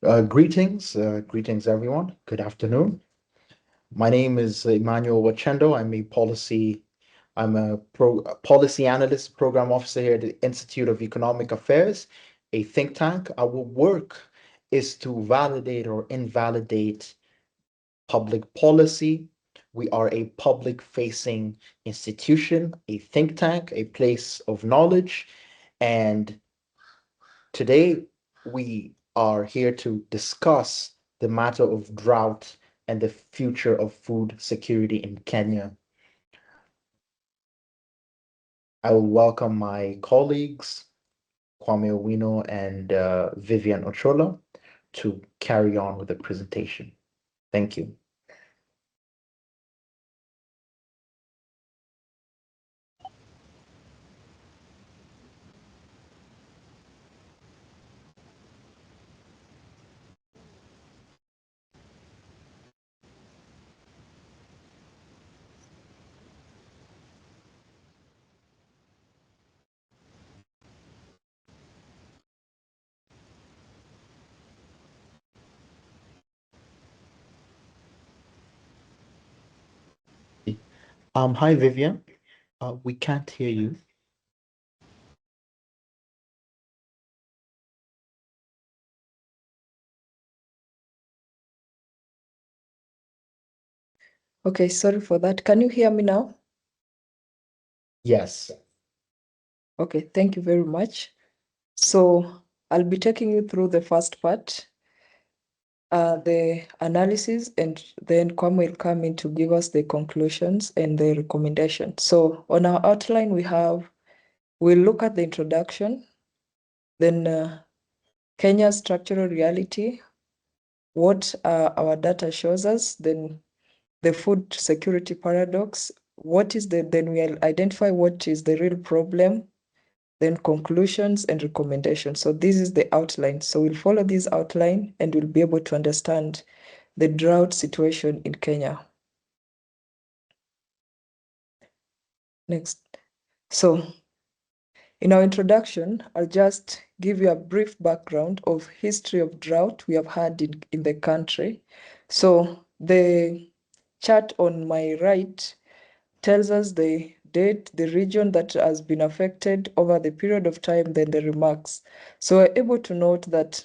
Greetings everyone. Good afternoon. My name is Emmanuel Wachendo. I'm a policy analyst, program officer here at the Institute of Economic Affairs, a think tank. Our work is to validate or invalidate public policy. We are a public-facing institution, a think tank, a place of knowledge, and today, we are here to discuss the matter of drought and the future of food security in Kenya. I will welcome my colleagues, Kwame Owino and Vivian Ochola, to carry on with the presentation. Thank you. Hi, Vivian. We can't hear you. Okay, sorry for that. Can you hear me now? Yes. Okay, thank you very much. So I'll be taking you through the first part, the analysis, and then Kwame will come in to give us the conclusions and the recommendations. So on our outline, we'll look at the introduction, then Kenya's structural reality, what our data shows us, then the food security paradox, then we'll identify what is the real problem, then conclusions and recommendations. So this is the outline. So we'll follow this outline and we'll be able to understand the drought situation in Kenya. Next. So in our introduction, I'll just give you a brief background of history of drought we have had in the country. So the chart on my right tells us the date, the region that has been affected over the period of time, then the remarks. So we're able to note that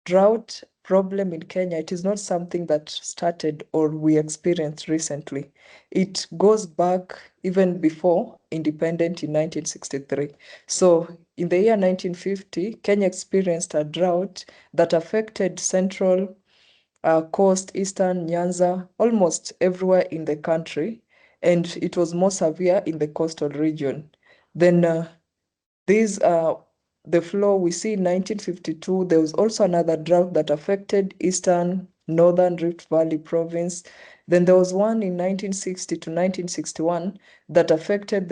drought problem in Kenya, it is not something that started or we experienced recently. It goes back even before independence in 1963. So in the year 1950, Kenya experienced a drought that affected central coast, eastern Nyanza, almost everywhere in the country, and it was more severe in the coastal region. Then these are the flow we see in 1952. There was also another drought that affected eastern, northern Rift Valley province. Then there was one in 1960 to 1961 that affected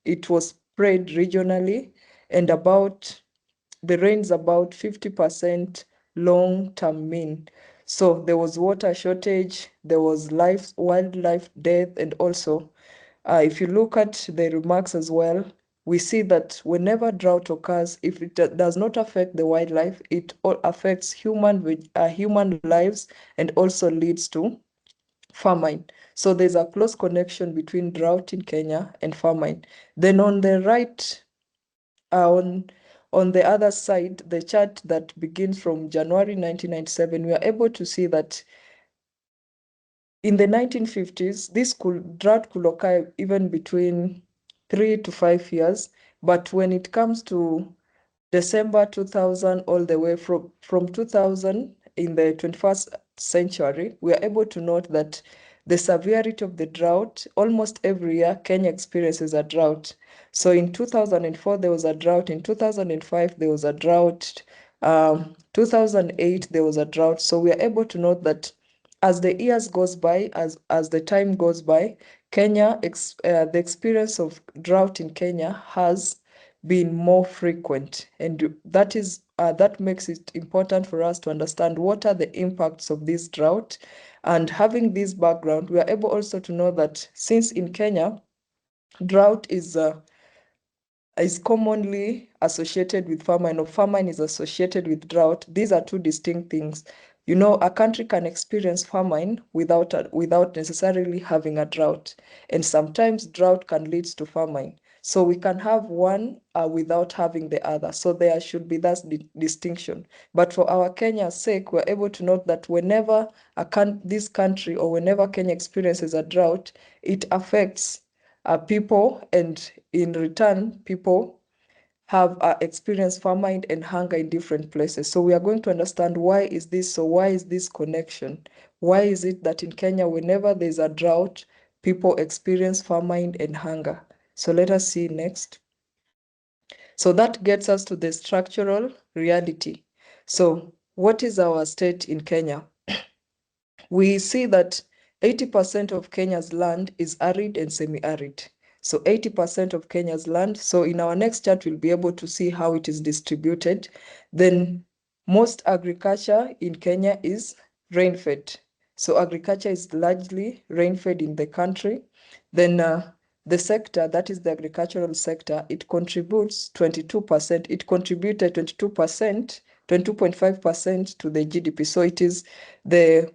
it was spread regionally, and the rain's about 50% long-term mean. So there was water shortage, there was wildlife death, and also if you look at the remarks as well, we see that whenever drought occurs, if it does not affect the wildlife, it affects human lives and also leads to famine. So there's a close connection between drought in Kenya and famine. Then on the right, on the other side, the chart that begins from January 1997, we are able to see that in the 1950s, drought could occur even between 3 to 5 years. But when it comes to December 2000, all the way from 2000 in the 21st century, we are able to note that the severity of the drought, almost every year, Kenya experiences a drought. So in 2004, there was a drought. In 2005, there was a drought. 2008, there was a drought. So we are able to note that as the years goes by, as the time goes by, the experience of drought in Kenya has been more frequent, and that makes it important for us to understand what are the impacts of this drought. And having this background, we are able also to know that since in Kenya, drought is commonly associated with famine, or famine is associated with drought. These are two distinct things. You know, a country can experience famine without necessarily having a drought. And sometimes drought can lead to famine. So we can have one without having the other. So there should be that distinction. But for our Kenya's sake, we're able to note that whenever this country, or whenever Kenya experiences a drought, it affects people, and in return, people have experienced famine and hunger in different places. So we are going to understand why is this so? Why is this connection? Why is it that in Kenya, whenever there's a drought, people experience famine and hunger? So let us see next. So that gets us to the structural reality. So what is our state in Kenya? We see that 80% of Kenya's land is arid and semi-arid. So 80% of Kenya's land. So in our next chart, we'll be able to see how it is distributed. Then most agriculture in Kenya is rain-fed. So agriculture is largely rain-fed in the country. Then the sector, that is the agricultural sector, it contributes 22%. It contributed 22%, 22.5% to the GDP. So it is the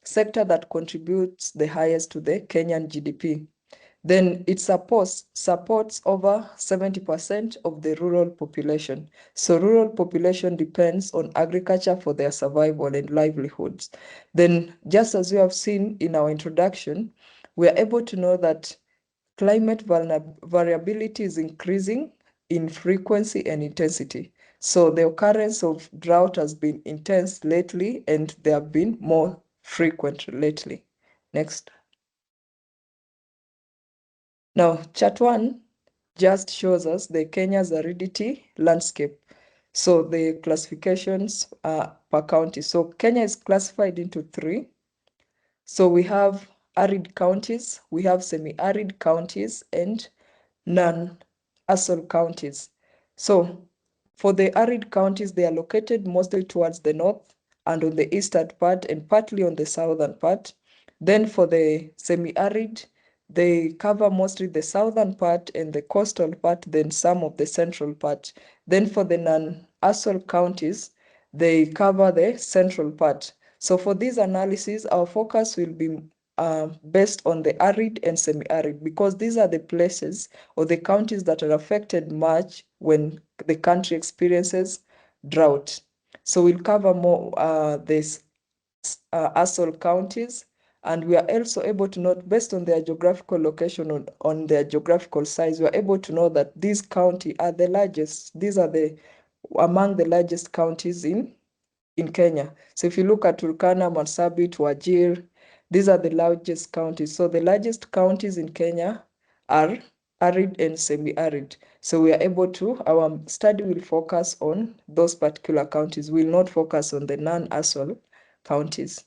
sector that contributes the highest to the Kenyan GDP. Then it supports over 70% of the rural population. So rural population depends on agriculture for their survival and livelihoods. Then, just as we have seen in our introduction, we are able to know that climate variability is increasing in frequency and intensity. So the occurrence of drought has been intense lately, and they have been more frequent lately. Next. Now, chart 1 just shows us the Kenya's aridity landscape. So the classifications are per county. So Kenya is classified into 3. So we have arid counties, we have semi-arid counties, and non-ASOL counties. So for the arid counties, they are located mostly towards the north and on the eastern part and partly on the southern part. Then for the semi-arid, they cover mostly the southern part and the coastal part, then some of the central part. Then for the non-ASOL counties, they cover the central part. So for this analysis, our focus will be based on the arid and semi-arid, because these are the places or the counties that are affected much when the country experiences drought. So we'll cover more this ASOL counties, and we are also able to note, based on their geographical location, on their geographical size, we are able to know that these counties are the largest. These are among the largest counties in Kenya. So if you look at Turkana, Marsabit, Wajir, these are the largest counties. So the largest counties in Kenya are arid and semi-arid. So we are able to, our study will focus on those particular counties. We will not focus on the non-ASOL counties.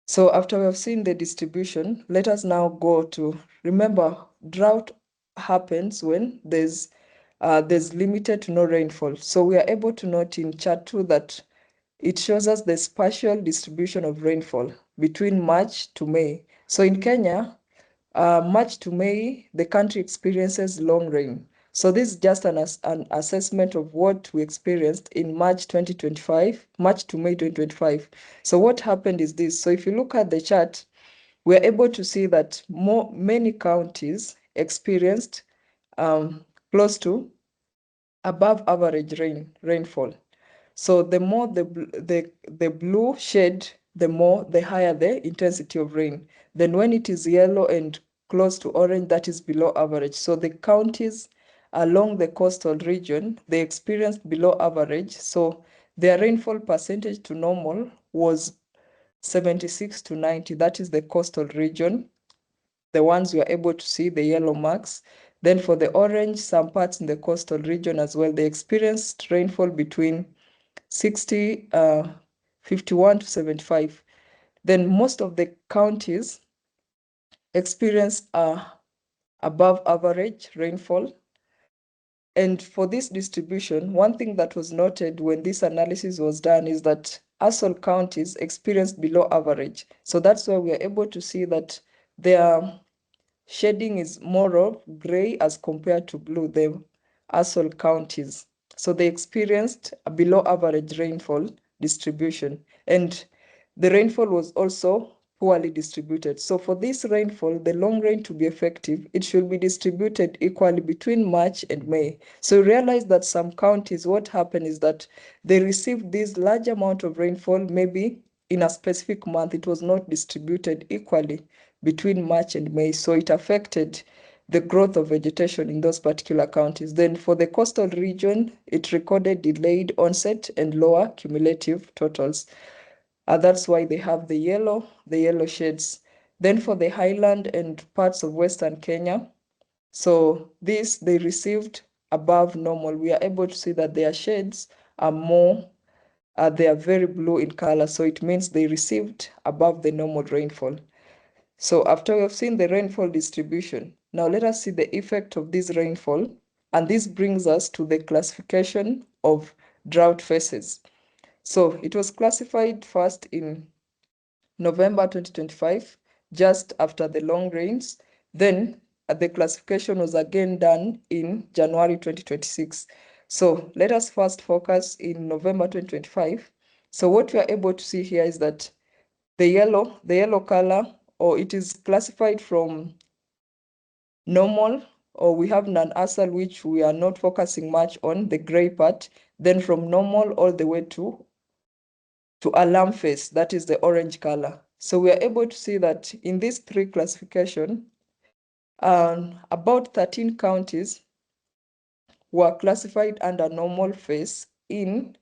So after we have seen the distribution, let us now go to, remember, drought happens when there's limited to no rainfall. So we are able to note in chart 2 that it shows us the spatial distribution of rainfall between March to May. So in Kenya, March to May, the country experiences long rain. So this is just an assessment of what we experienced in March 2025, March to May 2025. So what happened is this. So if you look at the chart, we're able to see that many counties experienced close to above average rainfall. So the more the blue shade, the higher the intensity of rain. Then when it is yellow and close to orange, that is below average. So the counties along the coastal region, they experienced below average. So their rainfall percentage to normal was 76 to 90. That is the coastal region. The ones you are able to see, the yellow marks. Then for the orange, some parts in the coastal region as well, they experienced rainfall between 51 to 75. Then most of the counties experience above average rainfall. And for this distribution, one thing that was noted when this analysis was done is that ASOL counties experienced below average. So that's why we are able to see that their shading is more of gray as compared to blue, the Asol counties. So they experienced a below average rainfall distribution, and the rainfall was also poorly distributed. So for this rainfall, the long rain to be effective, it should be distributed equally between March and May. So realize that some counties, what happened is that they received this large amount of rainfall, maybe in a specific month, it was not distributed equally between March and May. So it affected the growth of vegetation in those particular counties. Then for the coastal region, it recorded delayed onset and lower cumulative totals. That's why they have the yellow shades. Then for the highland and parts of Western Kenya, so this they received above normal. We are able to see that their shades are more, they are very blue in color. So it means they received above the normal rainfall. So after we have seen the rainfall distribution, now let us see the effect of this rainfall. And this brings us to the classification of drought phases. So it was classified first in November 2025, just after the long rains. Then the classification was again done in January 2026. So let us first focus in November 2025. So what we are able to see here is that the yellow color, or it is classified from normal, or we have non-ASAL, which we are not focusing much on, the gray part, then from normal all the way to alarm phase, that is the orange color. So we are able to see that in these three classification, about 13 counties were classified under normal phase in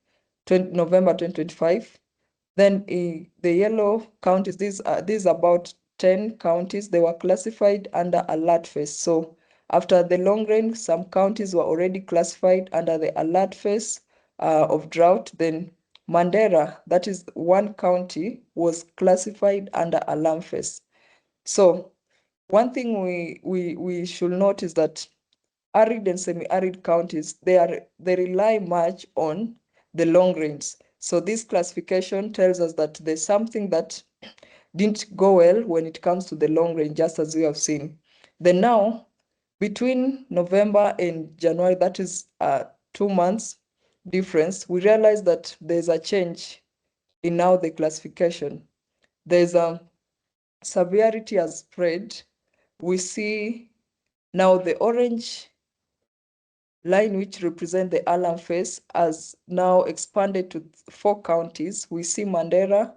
November 2025. Then the yellow counties, these about 10 counties, they were classified under alert phase. So after the long rain, some counties were already classified under the alert phase of drought. Then Mandera, that is one county, was classified under alarm phase. So one thing we should note is that arid and semi-arid counties, they rely much on the long rains. So this classification tells us that there's something that didn't go well when it comes to the long rain, just as we have seen. Then now, between November and January, that is 2 months difference, we realize that there's a change in now the classification. There's a severity has spread. We see now the orange line, which represent the alarm phase, has now expanded to 4 counties. We see Mandera,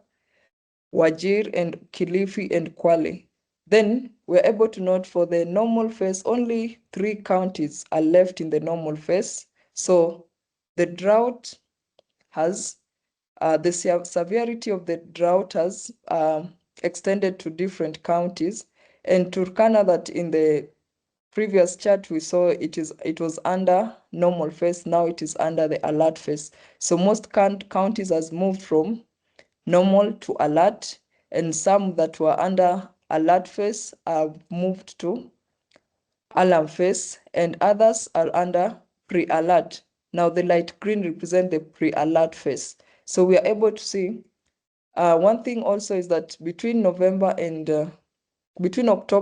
Wajir, and Kilifi, and Kwale. Then we're able to note for the normal phase, only 3 counties are left in the normal phase. So the drought has, the severity of the drought has extended to different counties. And Turkana, that in the previous chart we saw it was under normal phase, now it is under the alert phase. So most counties has moved from normal to alert, and some that were under alert phase have moved to alarm phase, and others are under pre-alert. Now the light green represent the pre-alert phase. So we are able to see one thing also is that between October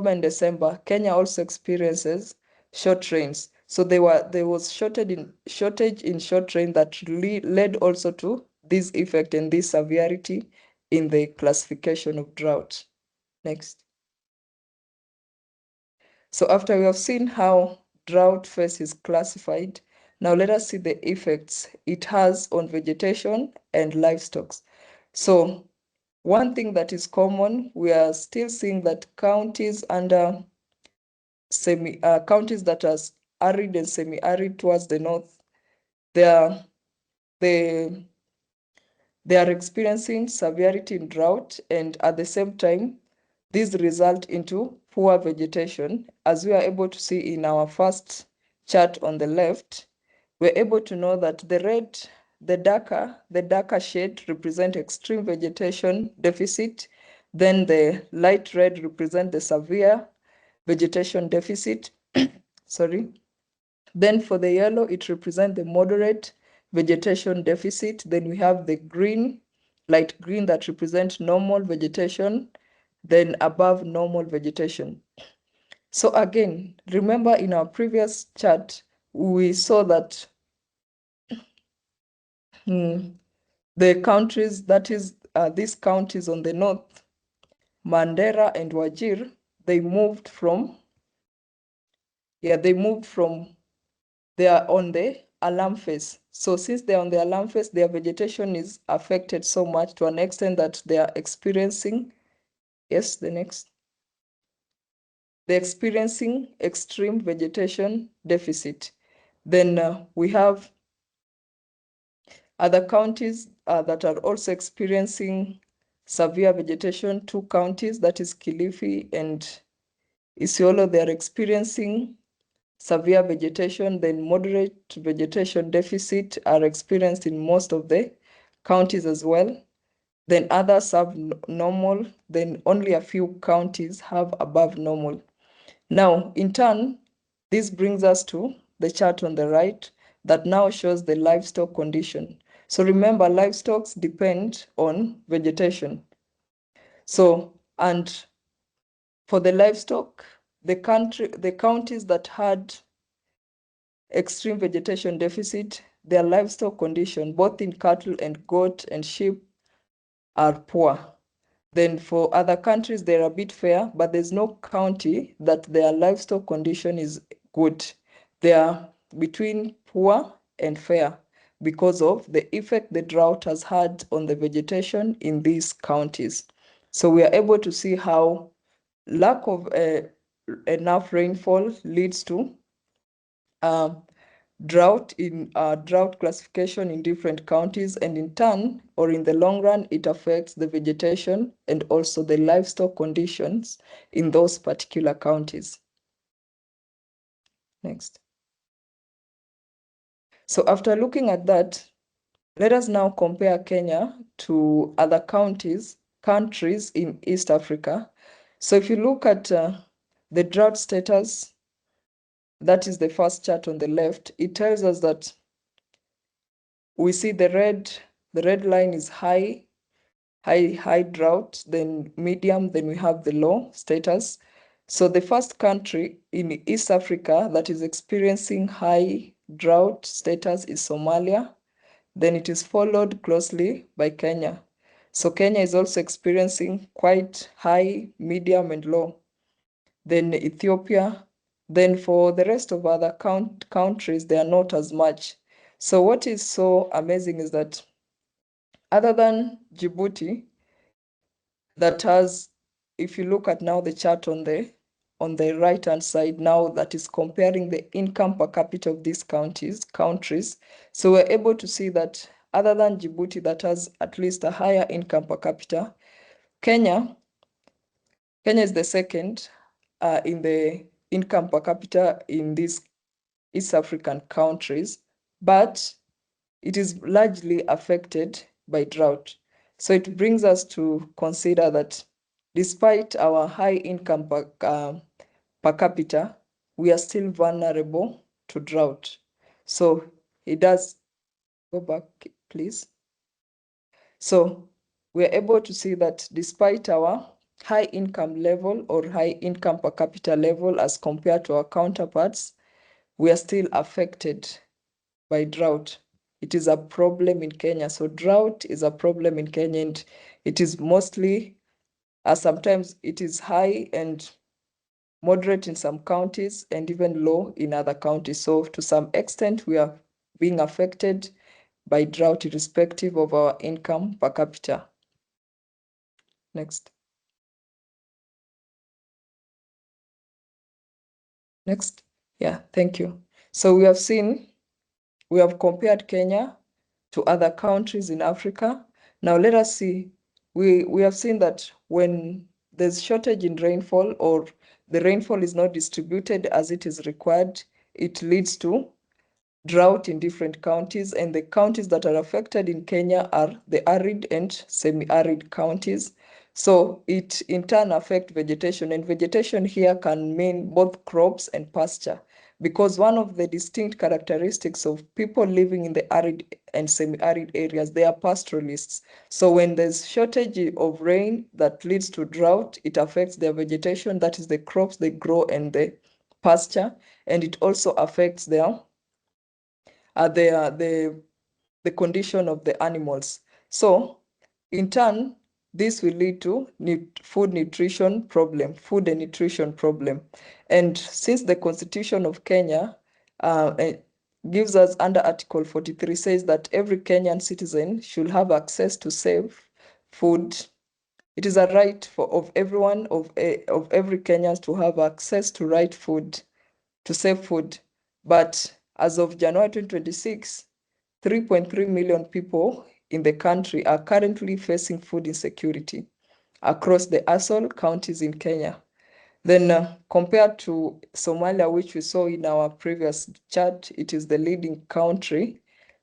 and December, Kenya also experiences short rains. So there was shortage in short rain that led also to this effect and this severity in the classification of drought. Next. So after we have seen how drought phase is classified, now let us see the effects it has on vegetation and livestock. So one thing that is common, we are still seeing that counties under counties that are arid and semi-arid towards the north, they are they they are experiencing severity in drought, and at the same time, this result into poor vegetation. As we are able to see in our first chart on the left, we're able to know that the darker shade represent extreme vegetation deficit. Then the light red represent the severe vegetation deficit. Sorry. Then for the yellow, it represents the moderate vegetation deficit. Then we have the green, light green, that represents normal vegetation, then above normal vegetation. So again, remember in our previous chart, we saw that the countries, that is, these counties on the north, Mandera and Wajir, they moved from, they are on the alarm phase. So since they're on the alarm phase, their vegetation is affected so much to an extent that they are experiencing, yes, the next, they're experiencing extreme vegetation deficit. Then we have other counties that are also experiencing severe vegetation, two counties, that is Kilifi and Isiolo, they are experiencing severe vegetation, then moderate vegetation deficit are experienced in most of the counties as well. Then others have normal, then only a few counties have above normal. Now, in turn, this brings us to the chart on the right that now shows the livestock condition. So remember, livestock depend on vegetation. So, and for the livestock, the counties that had extreme vegetation deficit, their livestock condition, both in cattle and goat and sheep, are poor. Then for other countries, they're a bit fair, but there's no county that their livestock condition is good. They are between poor and fair because of the effect the drought has had on the vegetation in these counties. So we are able to see how lack of enough rainfall leads to drought classification in different counties, and in turn, or in the long run, it affects the vegetation and also the livestock conditions in those particular counties. Next. So after looking at that, let us now compare Kenya to other countries in East Africa. So if you look at the drought status, that is the first chart on the left, it tells us that we see the red line is high drought, then medium, then we have the low status. So the first country in East Africa that is experiencing high drought status is Somalia. Then it is followed closely by Kenya. So Kenya is also experiencing quite high, medium, and low. Then Ethiopia. Then for the rest of other countries, they are not as much. So what is so amazing is that other than Djibouti, that has, if you look at now the chart on the right hand side now, that is comparing the income per capita of these countries. So we're able to see that other than Djibouti, that has at least a higher income per capita, Kenya is the second in the income per capita in these East African countries, but it is largely affected by drought. So it brings us to consider that despite our high income per capita, we are still vulnerable to drought. So it does, go back, please. So we're able to see that despite our high income level or high income per capita level as compared to our counterparts, we are still affected by drought. It is a problem in Kenya. So drought is a problem in Kenya, and it is mostly, sometimes it is high and moderate in some counties and even low in other counties. So to some extent, we are being affected by drought irrespective of our income per capita. Next. Next. Yeah, thank you. So we have compared Kenya to other countries in Africa. Now let us see, we have seen that when there's shortage in rainfall or the rainfall is not distributed as it is required, it leads to drought in different counties, and the counties that are affected in Kenya are the arid and semi-arid counties. So it in turn affects vegetation, and vegetation here can mean both crops and pasture. because one of the distinct characteristics of people living in the arid and semi-arid areas, they are pastoralists. So when there's shortage of rain that leads to drought, it affects their vegetation, that is the crops they grow and the pasture, and it also affects the condition of the animals. So in turn, this will lead to food and nutrition problem. And since the Constitution of Kenya gives us under Article 43 says that every Kenyan citizen should have access to safe food. It is a right of everyone, of every Kenyan to have access to right food, to safe food. But as of January 2026, 3.3 million people in the country are currently facing food insecurity across the ASOL counties in Kenya. Then compared to Somalia, which we saw in our previous chart, it is the leading country.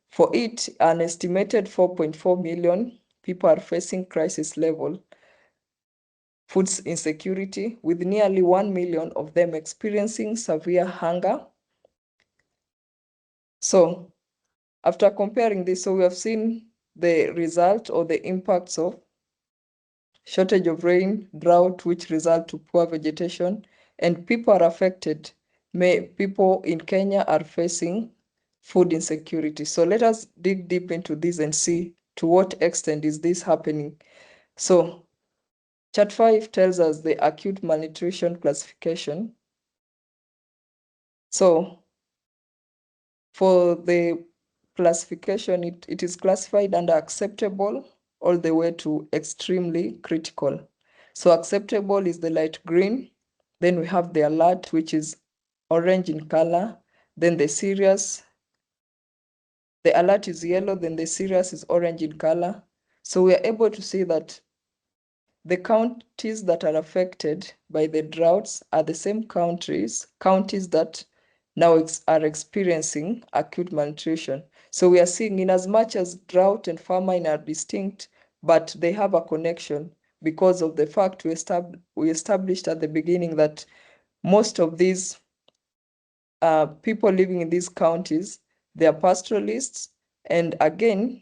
For it, an estimated 4.4 million people are facing crisis level food insecurity, with nearly 1 million of them experiencing severe hunger. So after comparing this, so we have seen the result or the impacts of shortage of rain, drought, which result to poor vegetation, and people are affected. People in Kenya are facing food insecurity. So let us dig deep into this and see to what extent is this happening. So chart 5 tells us the acute malnutrition classification. So for the classification, it is classified under acceptable all the way to extremely critical. So acceptable is the light green. Then we have the alert, which is orange in color. Then the serious, the alert is yellow, then the serious is orange in color. So we are able to see that the counties that are affected by the droughts are the same counties that now are experiencing acute malnutrition. So we are seeing, in as much as drought and famine are distinct, but they have a connection because of the fact we established at the beginning that most of these people living in these counties, they are pastoralists. And again,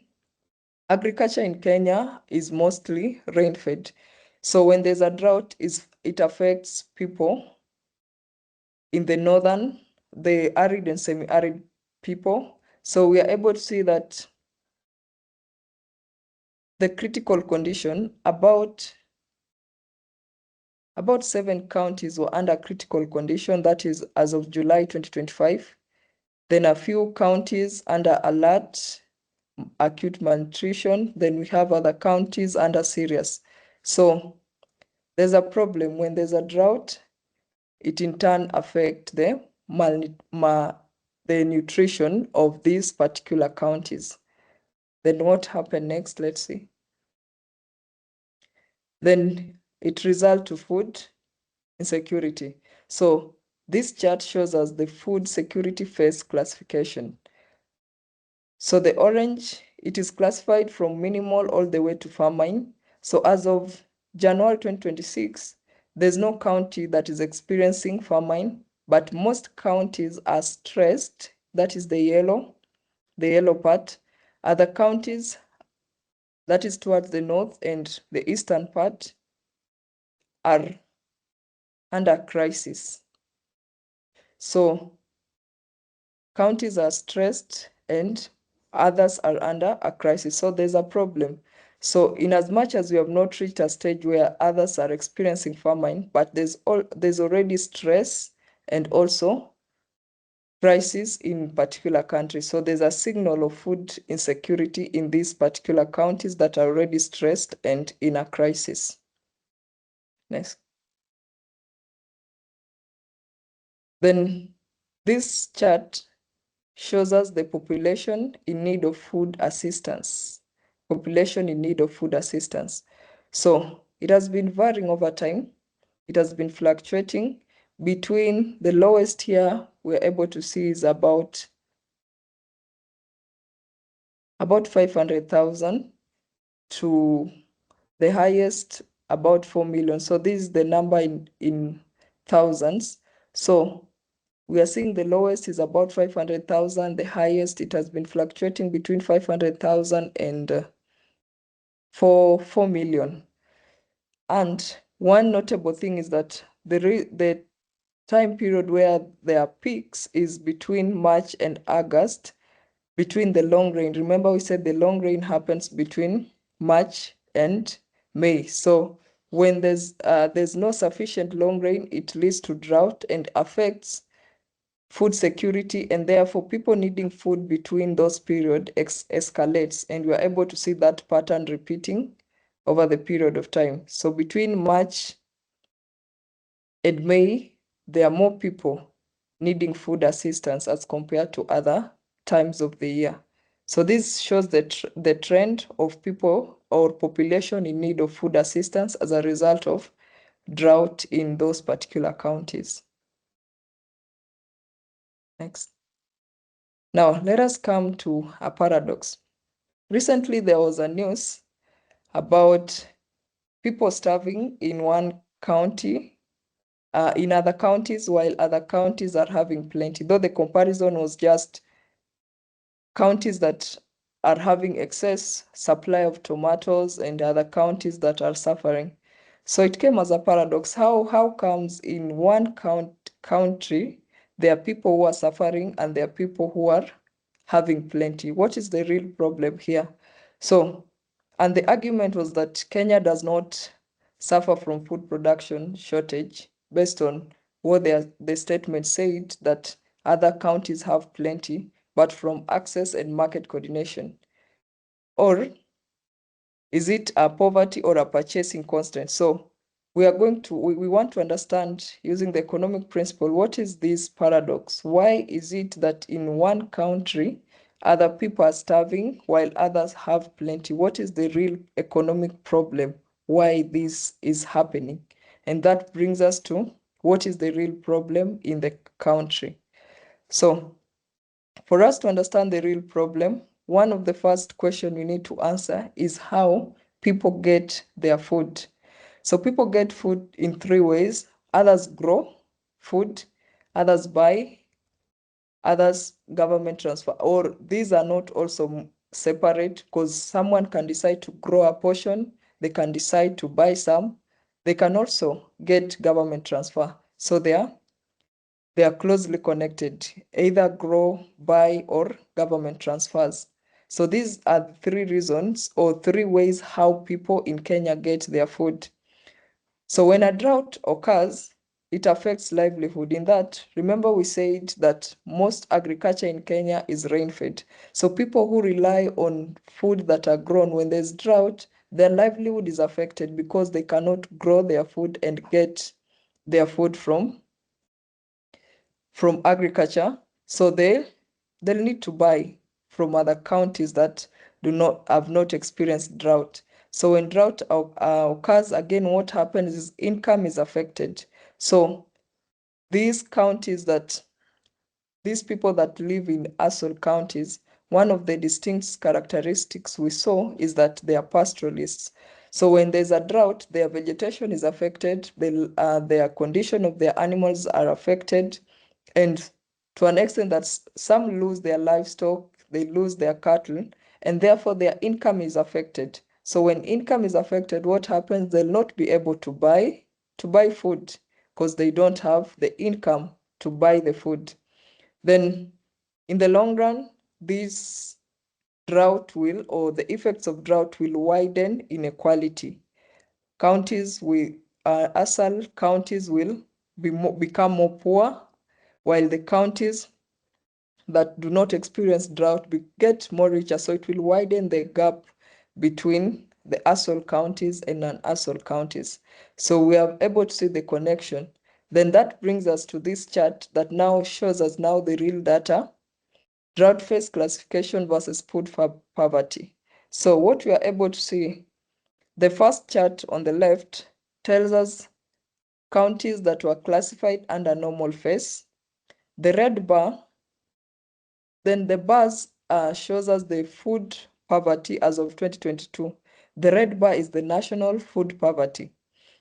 agriculture in Kenya is mostly rain-fed. So when there's a drought, it affects people in the northern, the arid and semi-arid people. So we are able to see that the critical condition, about 7 counties were under critical condition, that is as of July 2025. Then a few counties under alert, acute malnutrition. Then we have other counties under serious. So there's a problem when there's a drought, it in turn affects the nutrition of these particular counties. Then what happened next? Let's see. Then it results to food insecurity. So this chart shows us the food security phase classification. So the orange, it is classified from minimal all the way to famine. So as of January 2026, there's no county that is experiencing famine, but most counties are stressed. That is the yellow part. Other counties, that is towards the north and the eastern part, are under crisis. So counties are stressed and others are under a crisis. So there's a problem. So in as much as we have not reached a stage where others are experiencing famine, but there's already stress and also crisis in particular countries. So there's a signal of food insecurity in these particular counties that are already stressed and in a crisis. Next. Then this chart shows us the population in need of food assistance. Population in need of food assistance. So it has been varying over time. It has been fluctuating between the lowest here we're able to see is about 500,000 to the highest about 4 million. So this is the number in thousands. So we are seeing the lowest is about 500,000. The highest, it has been fluctuating between 500,000 and 4 million. And one notable thing is that the time period where there are peaks is between March and August, between the long rain. Remember, we said the long rain happens between March and May. So when there's no sufficient long rain, it leads to drought and affects food security, and therefore people needing food between those periods escalates, and we are able to see that pattern repeating over the period of time. So between March and May, there are more people needing food assistance as compared to other times of the year. So this shows the trend of people or population in need of food assistance as a result of drought in those particular counties. Next. Now, let us come to a paradox. Recently, there was a news about people starving in one county, in other counties, while other counties are having plenty, though the comparison was just counties that are having excess supply of tomatoes and other counties that are suffering. So it came as a paradox. How comes in one country, there are people who are suffering and there are people who are having plenty? What is the real problem here? So, and the argument was that Kenya does not suffer from food production shortage based on what the statement said, that other counties have plenty, but from access and market coordination? Or is it a poverty or a purchasing constraint? So we want to understand, using the economic principle, what is this paradox? Why is it that in one country, other people are starving while others have plenty? What is the real economic problem? Why this is happening? And that brings us to what is the real problem in the country. So for us to understand the real problem, one of the first questions we need to answer is how people get their food. So people get food in three ways. Others grow food, others buy, others government transfer. Or these are not also separate, because someone can decide to grow a portion, they can decide to buy some, they can also get government transfer. So they are closely connected, either grow, buy, or government transfers. So these are the three reasons or three ways how people in Kenya get their food. So when a drought occurs, it affects livelihood. In that, remember we said that most agriculture in Kenya is rain-fed. So people who rely on food that are grown, when there's drought, their livelihood is affected because they cannot grow their food and get their food from agriculture. So they'll need to buy from other counties that have not experienced drought. So when drought occurs, again, what happens is income is affected. So these counties these people that live in ASOL counties, one of the distinct characteristics we saw is that they are pastoralists. So when there's a drought, their vegetation is affected, their condition of their animals are affected, and to an extent that some lose their livestock, they lose their cattle, and therefore their income is affected. So when income is affected, what happens? They'll not be able to buy food because they don't have the income to buy the food. Then in the long run, this drought will, or the effects of drought will widen inequality. Counties with ASAL counties will become more poor, while the counties that do not experience drought get more richer. So it will widen the gap between the ASOL counties and non-ASOL counties. So we are able to see the connection. Then that brings us to this chart that now shows us now the real data: drought phase classification versus food poverty. So what we are able to see, the first chart on the left tells us counties that were classified under normal phase. The red bar, then the bars shows us the food poverty as of 2022. The red bar is the national food poverty.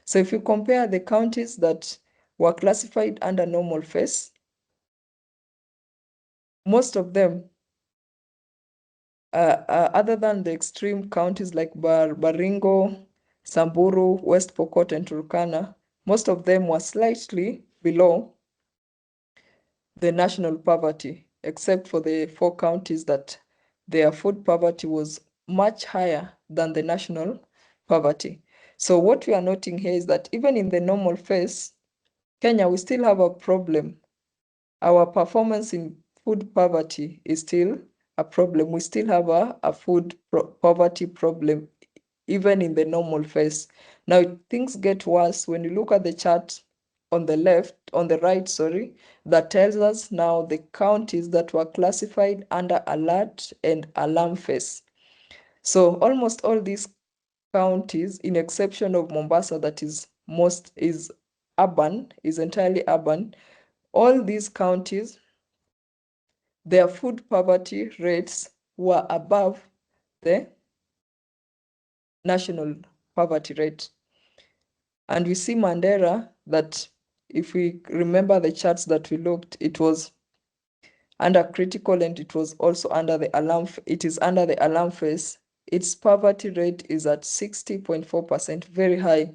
So if you compare the counties that were classified under normal phase most of them, other than the extreme counties like Baringo, Samburu, West Pokot, and Turkana, most of them were slightly below the national poverty, except for the 4 counties that their food poverty was much higher than the national poverty. So what we are noting here is that even in the normal phase, Kenya, we still have a problem. Our performance in food poverty is still a problem. We still have a food poverty problem, even in the normal phase. Now, things get worse when you look at the chart on the left, on the right, sorry, that tells us now the counties that were classified under alert and alarm phase. So almost all these counties, in exception of Mombasa, that is urban, is entirely urban, all these counties, their food poverty rates were above the national poverty rate. And we see Mandera that if we remember the charts that we looked, it was under critical and it was also under the alarm, it is under the alarm phase. Its poverty rate is at 60.4%, very high.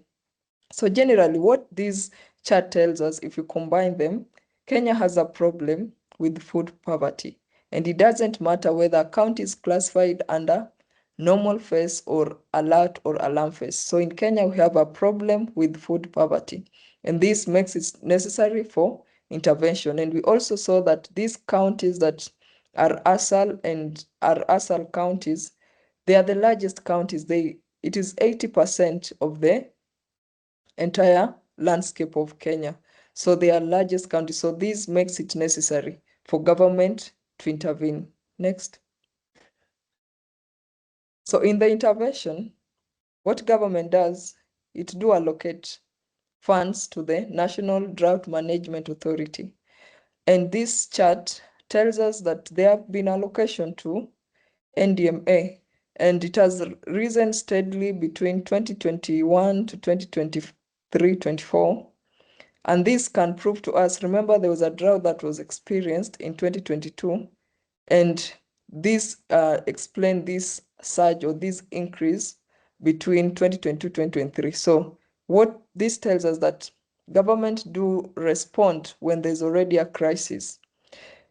So generally, what this chart tells us, if you combine them, Kenya has a problem with food poverty. And it doesn't matter whether a county is classified under normal phase or alert or alarm phase. So in Kenya, we have a problem with food poverty. And this makes it necessary for intervention. And we also saw that these counties that are ASAL counties, they are the largest counties. It is 80% of the entire landscape of Kenya. So they are largest counties. So this makes it necessary for government to intervene. Next. So in the intervention, what government does, it do allocate funds to the National Drought Management Authority. And this chart tells us that there have been allocation to NDMA, and it has risen steadily between 2021 to 2023-24. And this can prove to us, remember there was a drought that was experienced in 2022, and this explained this surge or this increase between 2022-2023. So what this tells us that government do respond when there's already a crisis.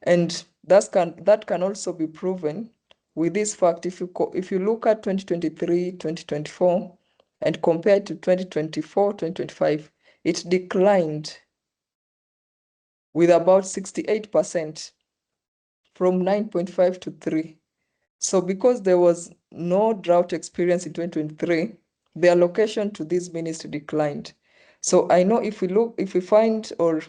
And that can also be proven with this fact. If you look at 2023, 2024, and compare to 2024, 2025, it declined with about 68% from 9.5 to 3. So because there was no drought experience in 2023, the allocation to this ministry declined. So I know if we find, or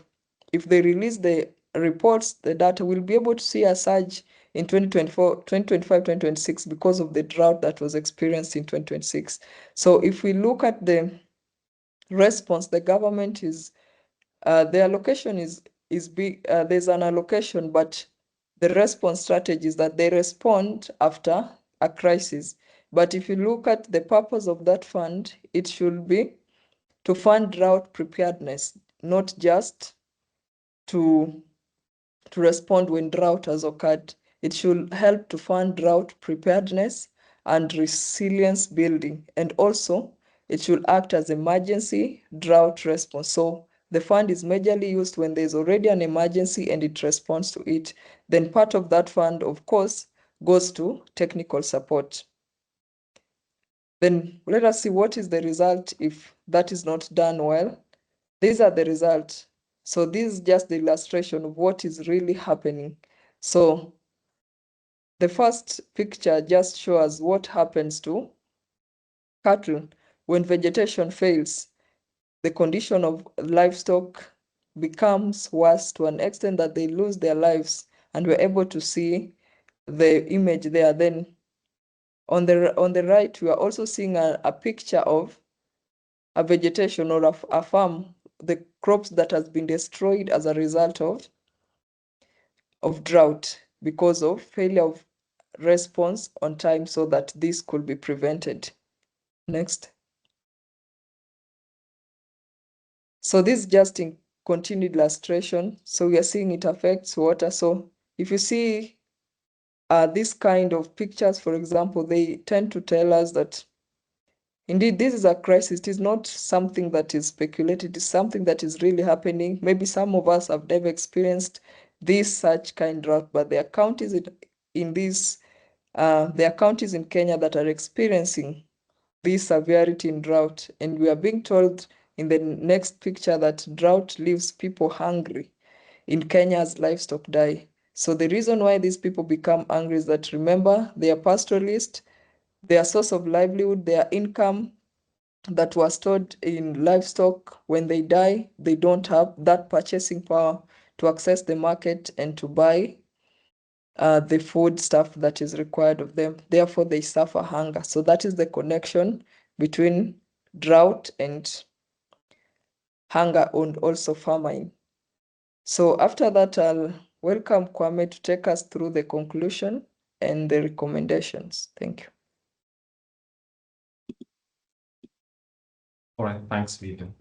if they release the reports, the data, we'll be able to see a surge in 2024, 2025, 2026 because of the drought that was experienced in 2026. So if we look at the response, the government is, the allocation is big. There's an allocation, but the response strategy is that they respond after a crisis. But if you look at the purpose of that fund, it should be to fund drought preparedness, not just to respond when drought has occurred. It should help to fund drought preparedness and resilience building. And also, it should act as emergency drought response. So the fund is majorly used when there's already an emergency and it responds to it. Then part of that fund, of course, goes to technical support. Then let us see what is the result if that is not done well. These are the results. So this is just the illustration of what is really happening. So the first picture just shows what happens to cattle when vegetation fails. The condition of livestock becomes worse to an extent that they lose their lives, and we're able to see the image there. Then on the right, we are also seeing a picture of a vegetation or a farm, the crops that has been destroyed as a result of drought because of failure of response on time, so that this could be prevented. Next. So this is just in continued illustration. So we are seeing it affects water. So if you see this kind of pictures, for example, they tend to tell us that indeed this is a crisis. It is not something that is speculated, it's something that is really happening. Maybe some of us have never experienced this such kind of drought, but there are counties there are counties in Kenya that are experiencing this severity in drought. And we are being told in the next picture that drought leaves people hungry in Kenya as livestock die. So the reason why these people become hungry is that, remember, they are pastoralists, their source of livelihood, their income that was stored in livestock, when they die, they don't have that purchasing power to access the market and to buy the food stuff that is required of them. Therefore, they suffer hunger. So that is the connection between drought and hunger and also famine. So after that, I'll welcome Kwame to take us through the conclusion and the recommendations. Thank you. All right, thanks, Vivian.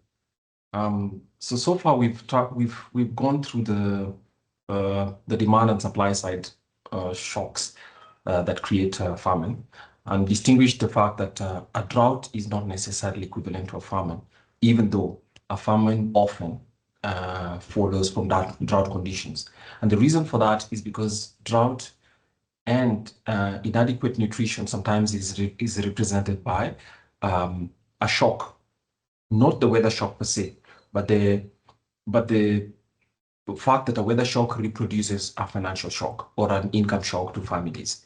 So far we've gone through the demand and supply side shocks that create famine, and distinguished the fact that a drought is not necessarily equivalent to a famine, even though a famine often follows from that drought conditions. And the reason for that is because drought and inadequate nutrition sometimes is represented by a shock, not the weather shock per se, but the fact that a weather shock reproduces a financial shock or an income shock to families.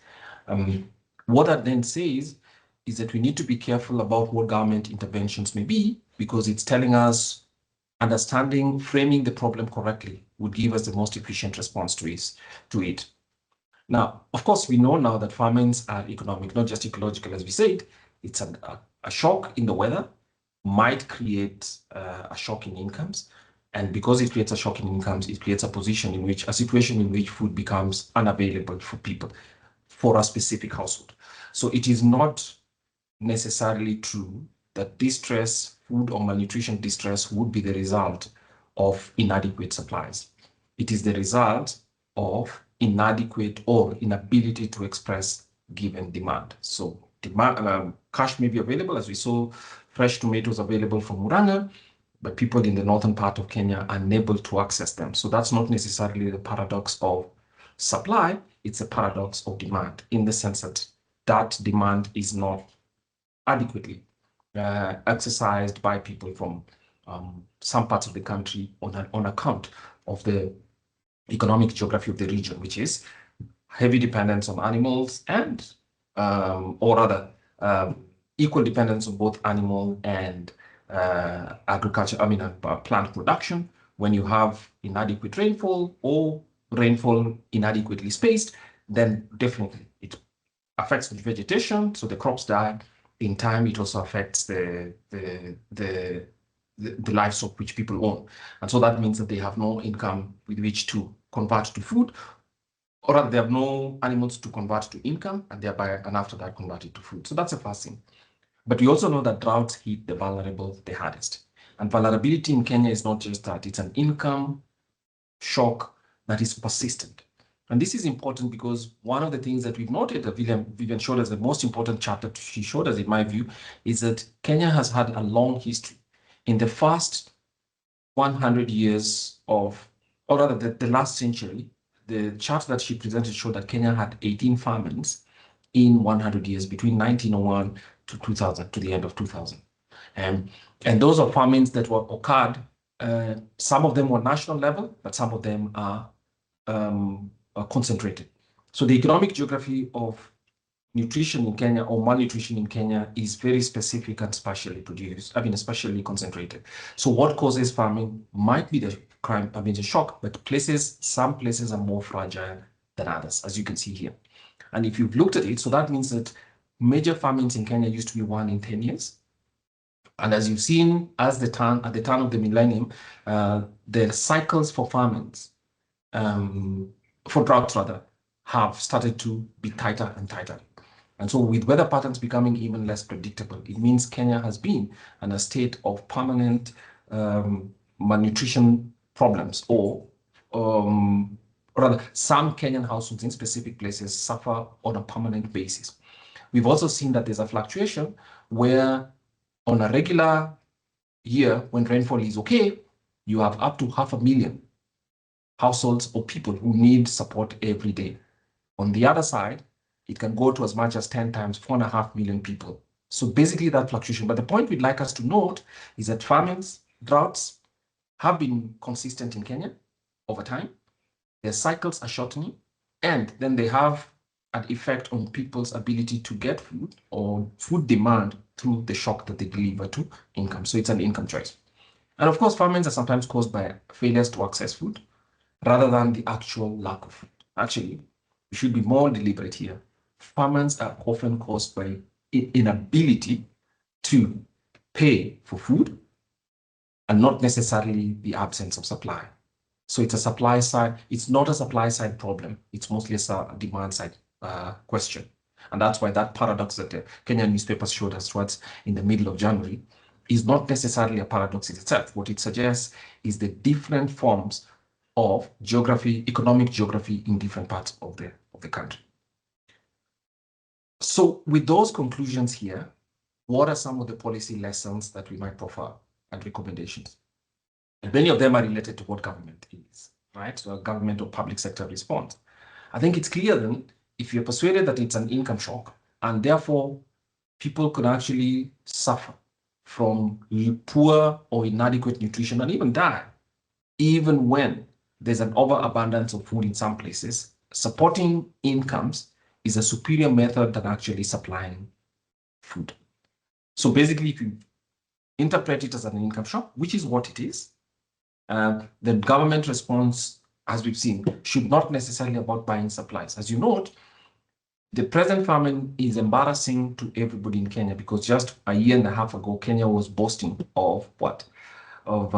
What that then says is that we need to be careful about what government interventions may be, because it's telling us understanding, framing the problem correctly would give us the most efficient response to it. Now, of course, we know now that famines are economic, not just ecological, as we said. It's a shock in the weather might create a shock in incomes. And because it creates a shock in incomes, it creates a situation in which food becomes unavailable for people, for a specific household. So it is not necessarily true that distress, food or malnutrition distress, would be the result of inadequate supplies. It is the result of inadequate or inability to express given demand. So demand, cash may be available, as we saw, fresh tomatoes available from Murang'a, but people in the northern part of Kenya are unable to access them. So that's not necessarily the paradox of supply, it's a paradox of demand, in the sense that that demand is not adequately exercised by people from some parts of the country on account of the economic geography of the region, which is heavy dependence on animals and, or rather, equal dependence on both animal and agriculture, plant production. When you have inadequate rainfall or rainfall inadequately spaced, then definitely it affects the vegetation, so the crops die. In time, it also affects the livestock which people own. And so that means that they have no income with which to convert to food, or rather they have no animals to convert to income, and after that convert it to food. So that's the first thing. But we also know that droughts hit the vulnerable the hardest. And vulnerability in Kenya is not just that, it's an income shock that is persistent. And this is important because one of the things that we've noted, that Vivian showed us, the most important chart that she showed us, in my view, is that Kenya has had a long history. In the first 100 years of, or rather the last century, the chart that she presented showed that Kenya had 18 famines in 100 years, between 1901 to 2000, to the end of 2000. And those are famines that were occurred. Some of them were national level, but some of them are concentrated. So the economic geography of nutrition in Kenya or malnutrition in Kenya is very specific and spatially produced, especially concentrated. So what causes famine might be the shock, but some places are more fragile than others, as you can see here. And if you've looked at it, so that means that major famines in Kenya used to be 1 in 10 years. And as you've seen, at the turn of the millennium, the cycles for famines, for droughts rather, have started to be tighter and tighter. And so with weather patterns becoming even less predictable, it means Kenya has been in a state of permanent malnutrition problems, or rather, some Kenyan households in specific places suffer on a permanent basis. We've also seen that there's a fluctuation where on a regular year, when rainfall is okay, you have up to 500,000 households or people who need support every day. On the other side, it can go to as much as 10 times 4.5 million people. So basically that fluctuation. But the point we'd like us to note is that famines, droughts have been consistent in Kenya over time. Their cycles are shortening, and then they have an effect on people's ability to get food or food demand through the shock that they deliver to income. So it's an income choice. And of course, famines are sometimes caused by failures to access food rather than the actual lack of food. Actually, we should be more deliberate here. Famines are often caused by inability to pay for food and not necessarily the absence of supply. So it's a supply side, it's not a supply side problem. It's mostly a demand side question. And that's why that paradox that the Kenyan newspapers showed us towards in the middle of January is not necessarily a paradox in itself. What it suggests is the different forms of geography, economic geography in different parts of the country. So with those conclusions here, what are some of the policy lessons that we might proffer and recommendations? And many of them are related to what government is, right? So government or public sector response. I think it's clear then, if you're persuaded that it's an income shock, and therefore people could actually suffer from poor or inadequate nutrition and even die, even when there's an overabundance of food in some places, supporting incomes is a superior method than actually supplying food. So basically, if you interpret it as an income shock, which is what it is, the government response, as we've seen, should not necessarily about buying supplies. As you note, the present famine is embarrassing to everybody in Kenya because just a year and a half ago, Kenya was boasting of what? Of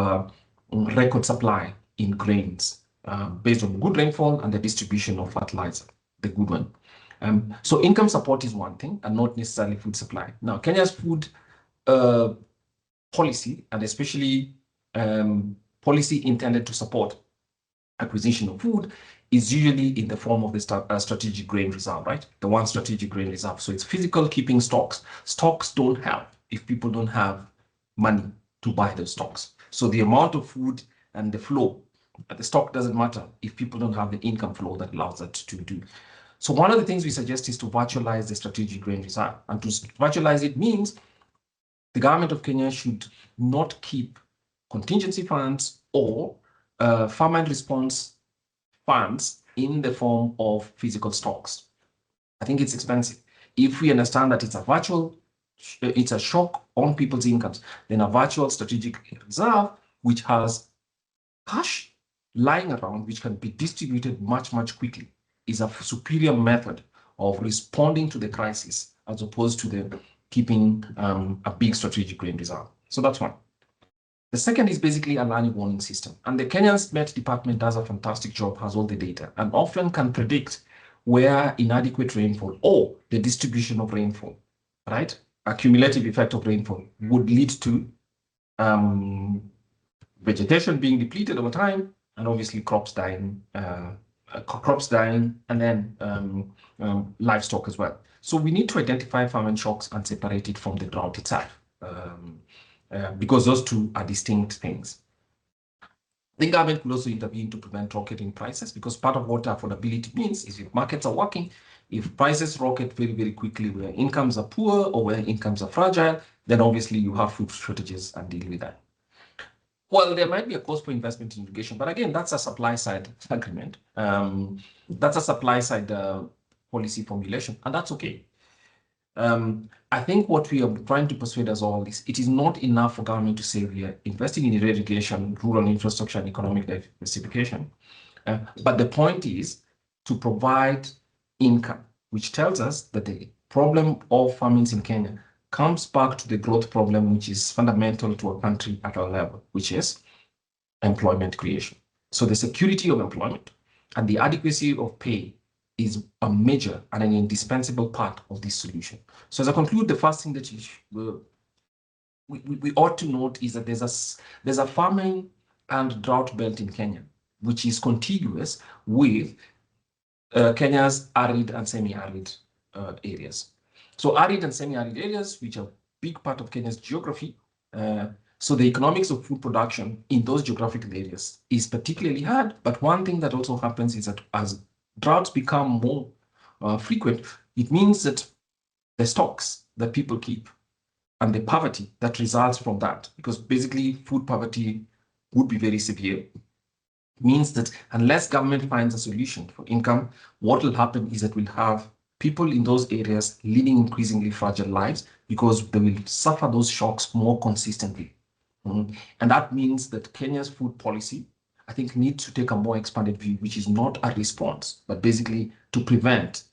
record supply in grains based on good rainfall and the distribution of fertilizer, the good one. So income support is one thing and not necessarily food supply. Now, Kenya's food policy, and especially policy intended to support acquisition of food, is usually in the form of the strategic grain reserve, right? The one strategic grain reserve. So it's physical keeping stocks. Stocks don't help if people don't have money to buy those stocks. So the amount of food and the flow, the stock doesn't matter if people don't have the income flow that allows that to do. So one of the things we suggest is to virtualize the strategic grain reserve. And to virtualize it means the government of Kenya should not keep contingency funds or famine response funds in the form of physical stocks. I think it's expensive. If we understand that it's a shock on people's incomes, then a virtual strategic reserve, which has cash lying around, which can be distributed much, much quickly, is a superior method of responding to the crisis as opposed to the keeping a big strategic grain reserve. So that's one. The second is basically a learning warning system. And the Kenyan Met Department does a fantastic job, has all the data, and often can predict where inadequate rainfall or the distribution of rainfall, right? A cumulative effect of rainfall would lead to vegetation being depleted over time, and obviously crops dying, and then livestock as well. So we need to identify famine shocks and separate it from the drought itself. Because those two are distinct things. The government could also intervene to prevent rocketing prices, because part of what affordability means is if markets are working, if prices rocket very, very quickly where incomes are poor or where incomes are fragile, then obviously you have food shortages and deal with that. Well, there might be a cost for investment in irrigation, but again, that's a supply side agreement. That's a supply side policy formulation, and that's okay. I think what we are trying to persuade us all is it is not enough for government to say we are investing in irrigation, rural infrastructure, and economic diversification. But the point is to provide income, which tells us that the problem of famines in Kenya comes back to the growth problem, which is fundamental to a country at our level, which is employment creation. So the security of employment and the adequacy of pay is a major and an indispensable part of this solution. So as I conclude, the first thing that we ought to note is that there's a famine and drought belt in Kenya which is contiguous with Kenya's arid and semi-arid areas. So arid and semi-arid areas, which are a big part of Kenya's geography, so the economics of food production in those geographical areas is particularly hard. But one thing that also happens is that as droughts become more frequent, it means that the stocks that people keep and the poverty that results from that, because basically food poverty would be very severe, means that unless government finds a solution for income, what will happen is that we'll have people in those areas leading increasingly fragile lives because they will suffer those shocks more consistently. And that means that Kenya's food policy, I think, needs to take a more expanded view, which is not a response, but basically to prevent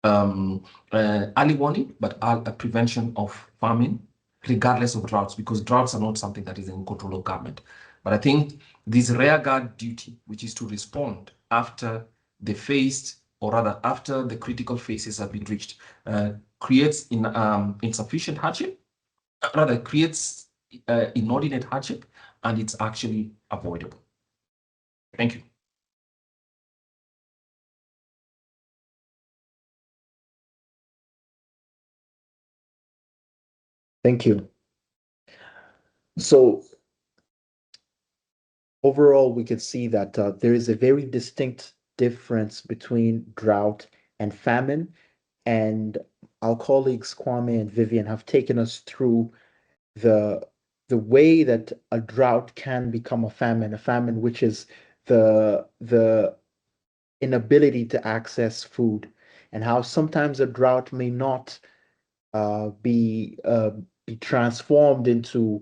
early warning, but a prevention of famine, regardless of droughts, because droughts are not something that is in control of government. But I think this rearguard duty, which is to respond after the phased, or rather after the critical phases have been reached, creates insufficient hardship, rather creates inordinate hardship, and it's actually avoidable. Thank you. Thank you. So overall, we could see that there is a very distinct difference between drought and famine. And our colleagues Kwame and Vivian have taken us through the way that a drought can become a famine which is the inability to access food, and how sometimes a drought may not be transformed into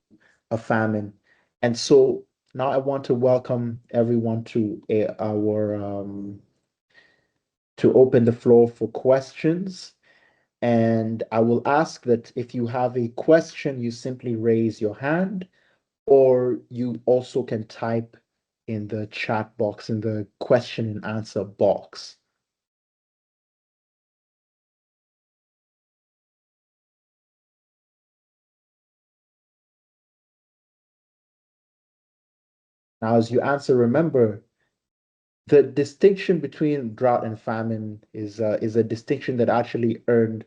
a famine. And so now I want to welcome everyone to our to open the floor for questions. And I will ask that if you have a question, you simply raise your hand, or you also can type in the chat box, in the question and answer box. Now, as you answer, remember the distinction between drought and famine is a distinction that actually earned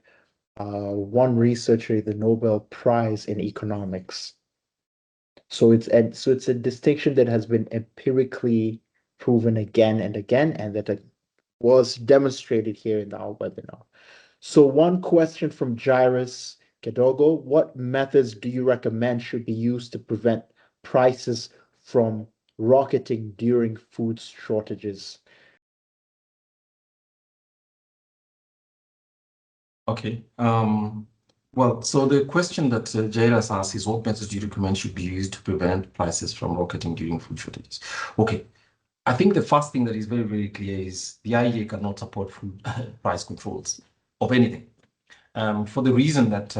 one researcher the Nobel Prize in economics. So it's a distinction that has been empirically proven again and again, and that was demonstrated here in our webinar. So one question from Jairus Kedogo: what methods do you recommend should be used to prevent prices from rocketing during food shortages? Okay. Well, so the question that Jairus asked is, what methods do you recommend should be used to prevent prices from rocketing during food shortages? Okay. I think the first thing that is very, very clear is the IEA cannot support food price controls of anything. For the reason that,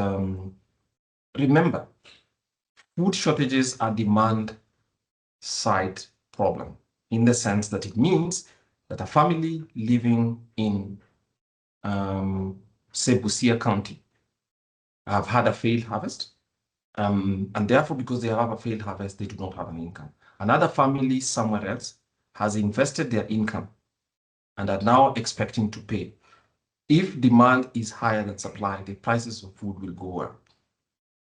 remember, food shortages are demand side problem, in the sense that it means that a family living in, say, Busia County have had a failed harvest, and therefore, because they have a failed harvest, they do not have an income. Another family somewhere else has invested their income and are now expecting to pay. If demand is higher than supply, the prices of food will go up.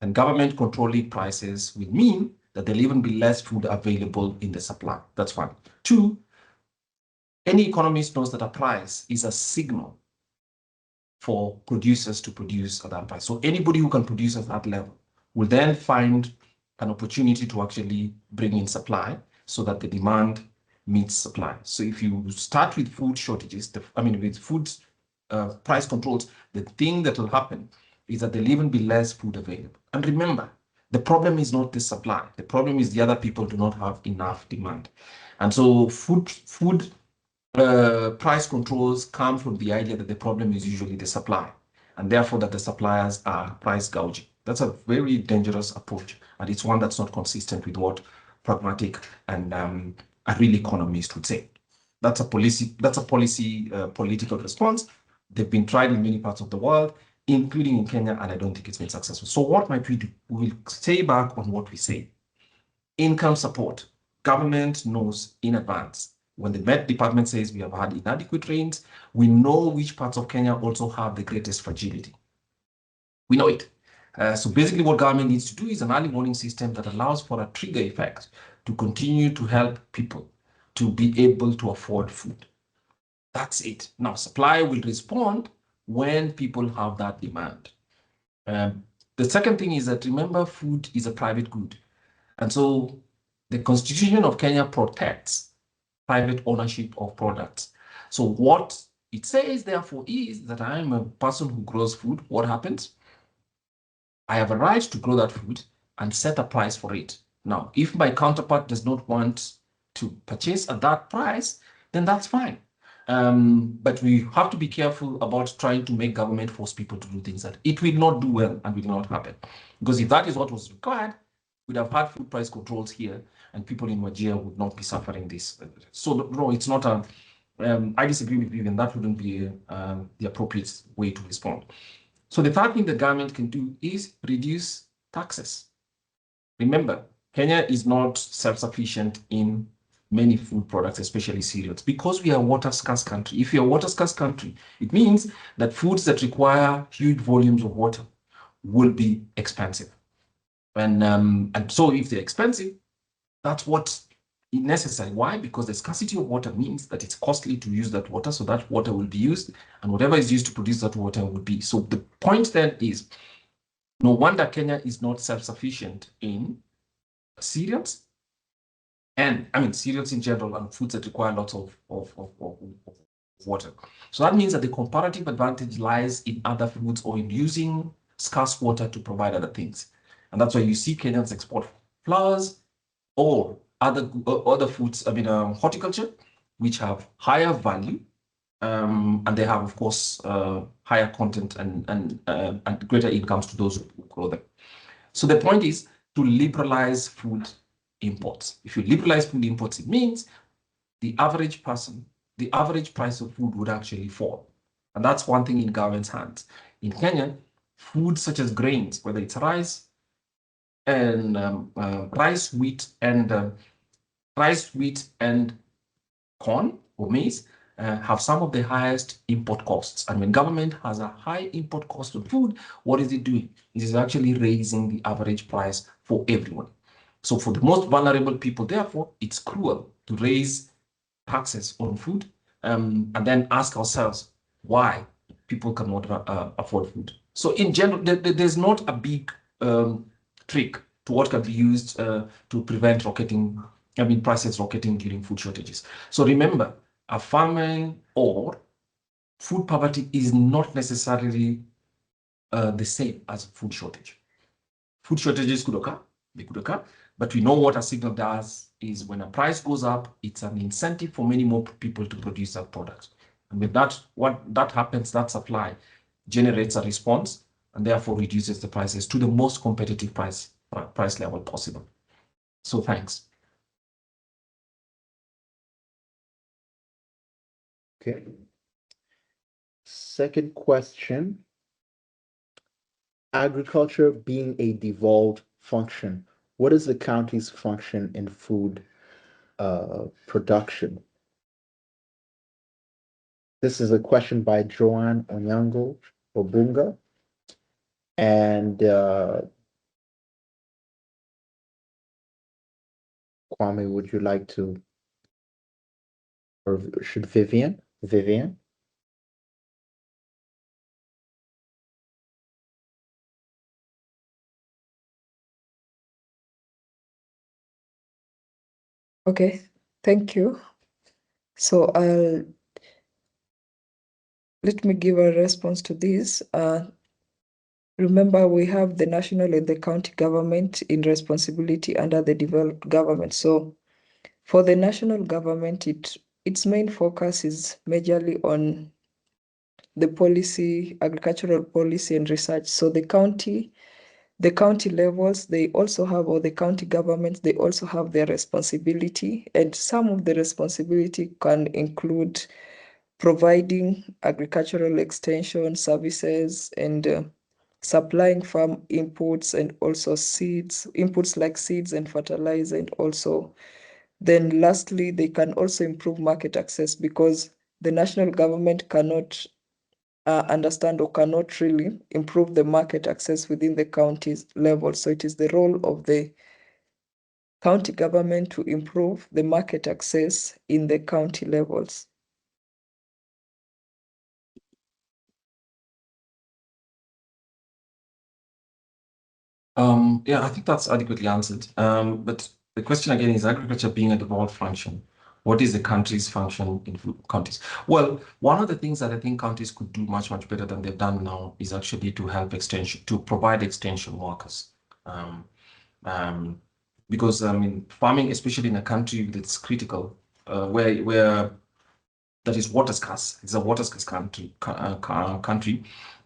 And government controlling prices will mean that there'll even be less food available in the supply. That's one. Two, any economist knows that a price is a signal for producers to produce at that price. So anybody who can produce at that level will then find an opportunity to actually bring in supply so that the demand meets supply. So if you start with food shortages, with food price controls, the thing that will happen is that there'll even be less food available. And remember, the problem is not the supply. The problem is the other people do not have enough demand. And so food price controls come from the idea that the problem is usually the supply, and therefore that the suppliers are price gouging. That's a very dangerous approach, and it's one that's not consistent with what pragmatic and a real economist would say. That's a policy political response. They've been tried in many parts of the world, including in Kenya, and I don't think it's been successful. So what might we do? We'll stay back on what we say. Income support government knows in advance. When the Met Department says we have had inadequate rains, we know which parts of Kenya also have the greatest fragility. We know it. So basically what government needs to do is an early warning system that allows for a trigger effect to continue to help people to be able to afford food. That's it. Now, supply will respond when people have that demand. The second thing is that remember, food is a private good. And so the Constitution of Kenya protects private ownership of products. So what it says, therefore, is that I am a person who grows food. What happens? I have a right to grow that food and set a price for it. Now, if my counterpart does not want to purchase at that price, then that's fine. But we have to be careful about trying to make government force people to do things that it will not do well and will not happen. Because if that is what was required, we'd have had food price controls here and people in Wajir would not be suffering this. So no, it's not a, I disagree with you, and that wouldn't be the appropriate way to respond. So the third thing the government can do is reduce taxes. Remember, Kenya is not self-sufficient in many food products, especially cereals, because we are a water-scarce country. If you're a water-scarce country, it means that foods that require huge volumes of water will be expensive. And so if they're expensive, that's what is necessary. Why? Because the scarcity of water means that it's costly to use that water, so that water will be used, and whatever is used to produce that water will be. So the point then is, no wonder Kenya is not self-sufficient in cereals, and I mean cereals in general and foods that require lots of water. So that means that the comparative advantage lies in other foods or in using scarce water to provide other things. And that's why you see Kenyans export flowers or other foods, horticulture, which have higher value, and they have, of course, higher content and greater incomes to those who grow them. So the point is to liberalize food imports. If you liberalize food imports, it means the average person, the average price of food would actually fall. And that's one thing in government's hands. In Kenya, food such as grains, whether it's rice and wheat, and corn or maize, have some of the highest import costs. And when government has a high import cost of food, what is it doing? It is actually raising the average price for everyone. So for the most vulnerable people, therefore, it's cruel to raise taxes on food, and then ask ourselves why people cannot afford food. So in general, there's not a big trick to what can be used to prevent prices rocketing during food shortages. So remember, a famine or food poverty is not necessarily the same as food shortage. Food shortages could occur, they could occur, but we know what a signal does is when a price goes up, it's an incentive for many more people to produce that product. And with that, what that happens, that supply generates a response and therefore reduces the prices to the most competitive price level possible. So thanks. Okay. Second question. Agriculture being a devolved function, what is the county's function in food production? This is a question by Joanne Onyango Obunga. And Kwame, would you like to, or should Vivian? Vivian? Okay, thank you. So let me give a response to this. Remember, we have the national and the county government in responsibility under the developed government. So for the national government, its main focus is majorly on the policy, agricultural policy and research. So the county levels, they also have, or the county governments, they also have their responsibility. And some of the responsibility can include providing agricultural extension services and supplying farm inputs and also seeds, inputs like seeds and fertilizer, and also Then lastly, they can also improve market access because the national government cannot understand or cannot really improve the market access within the county's level. So it is the role of the county government to improve the market access in the county levels. Yeah, I think that's adequately answered. But the question again is agriculture being a devolved function. What is the country's function in counties? Well, one of the things that I think counties could do much, much better than they've done now is actually to help extension, to provide extension workers. Um, um, because I mean, farming, especially in a country that's critical, where that is water scarce, it's a water scarce country.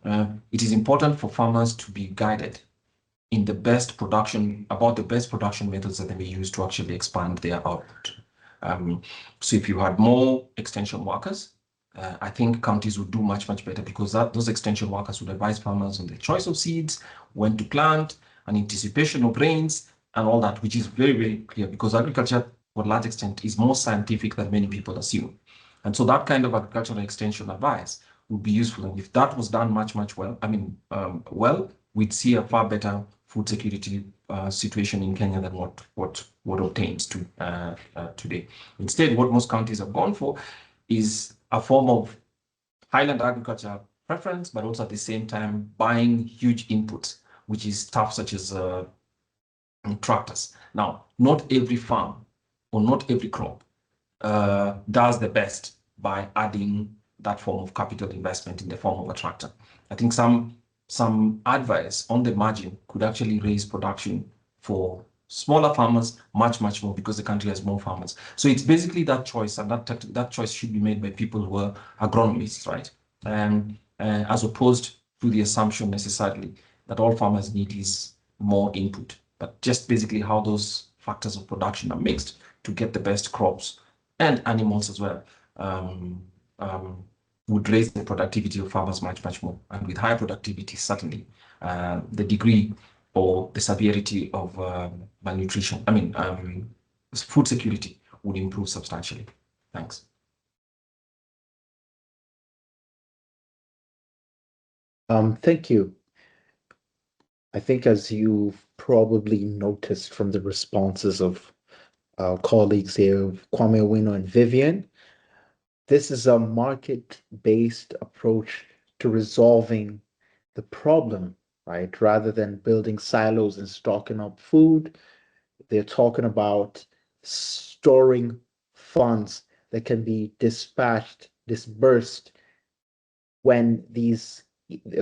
It is important for farmers to be guided in the best production, about the best production methods that they may use to actually expand their output. So if you had more extension workers, I think counties would do much, much better because those extension workers would advise farmers on the choice of seeds, when to plant, and anticipation of rains, and all that, which is very, very clear because agriculture, to a large extent, is more scientific than many people assume. And so that kind of agricultural extension advice would be useful. And if that was done much, much well, we'd see a far better food security situation in Kenya than what obtains today. Instead, what most counties have gone for is a form of highland agriculture preference, but also at the same time buying huge inputs, which is stuff such as tractors. Now, not every farm or not every crop does the best by adding that form of capital investment in the form of a tractor. I think some advice on the margin could actually raise production for smaller farmers much more because the country has more farmers. So it's basically that choice, and that choice should be made by people who are agronomists, right? And as opposed to the assumption necessarily that all farmers need is more input, but just basically how those factors of production are mixed to get the best crops and animals as well, would raise the productivity of farmers much more. And with higher productivity, certainly, the degree or the severity of malnutrition, food security would improve substantially. Thanks. Thank you. I think as you've probably noticed from the responses of our colleagues here, Kwame Owino and Vivian, this is a market-based approach to resolving the problem, right? Rather than building silos and stocking up food, they're talking about storing funds that can be dispersed when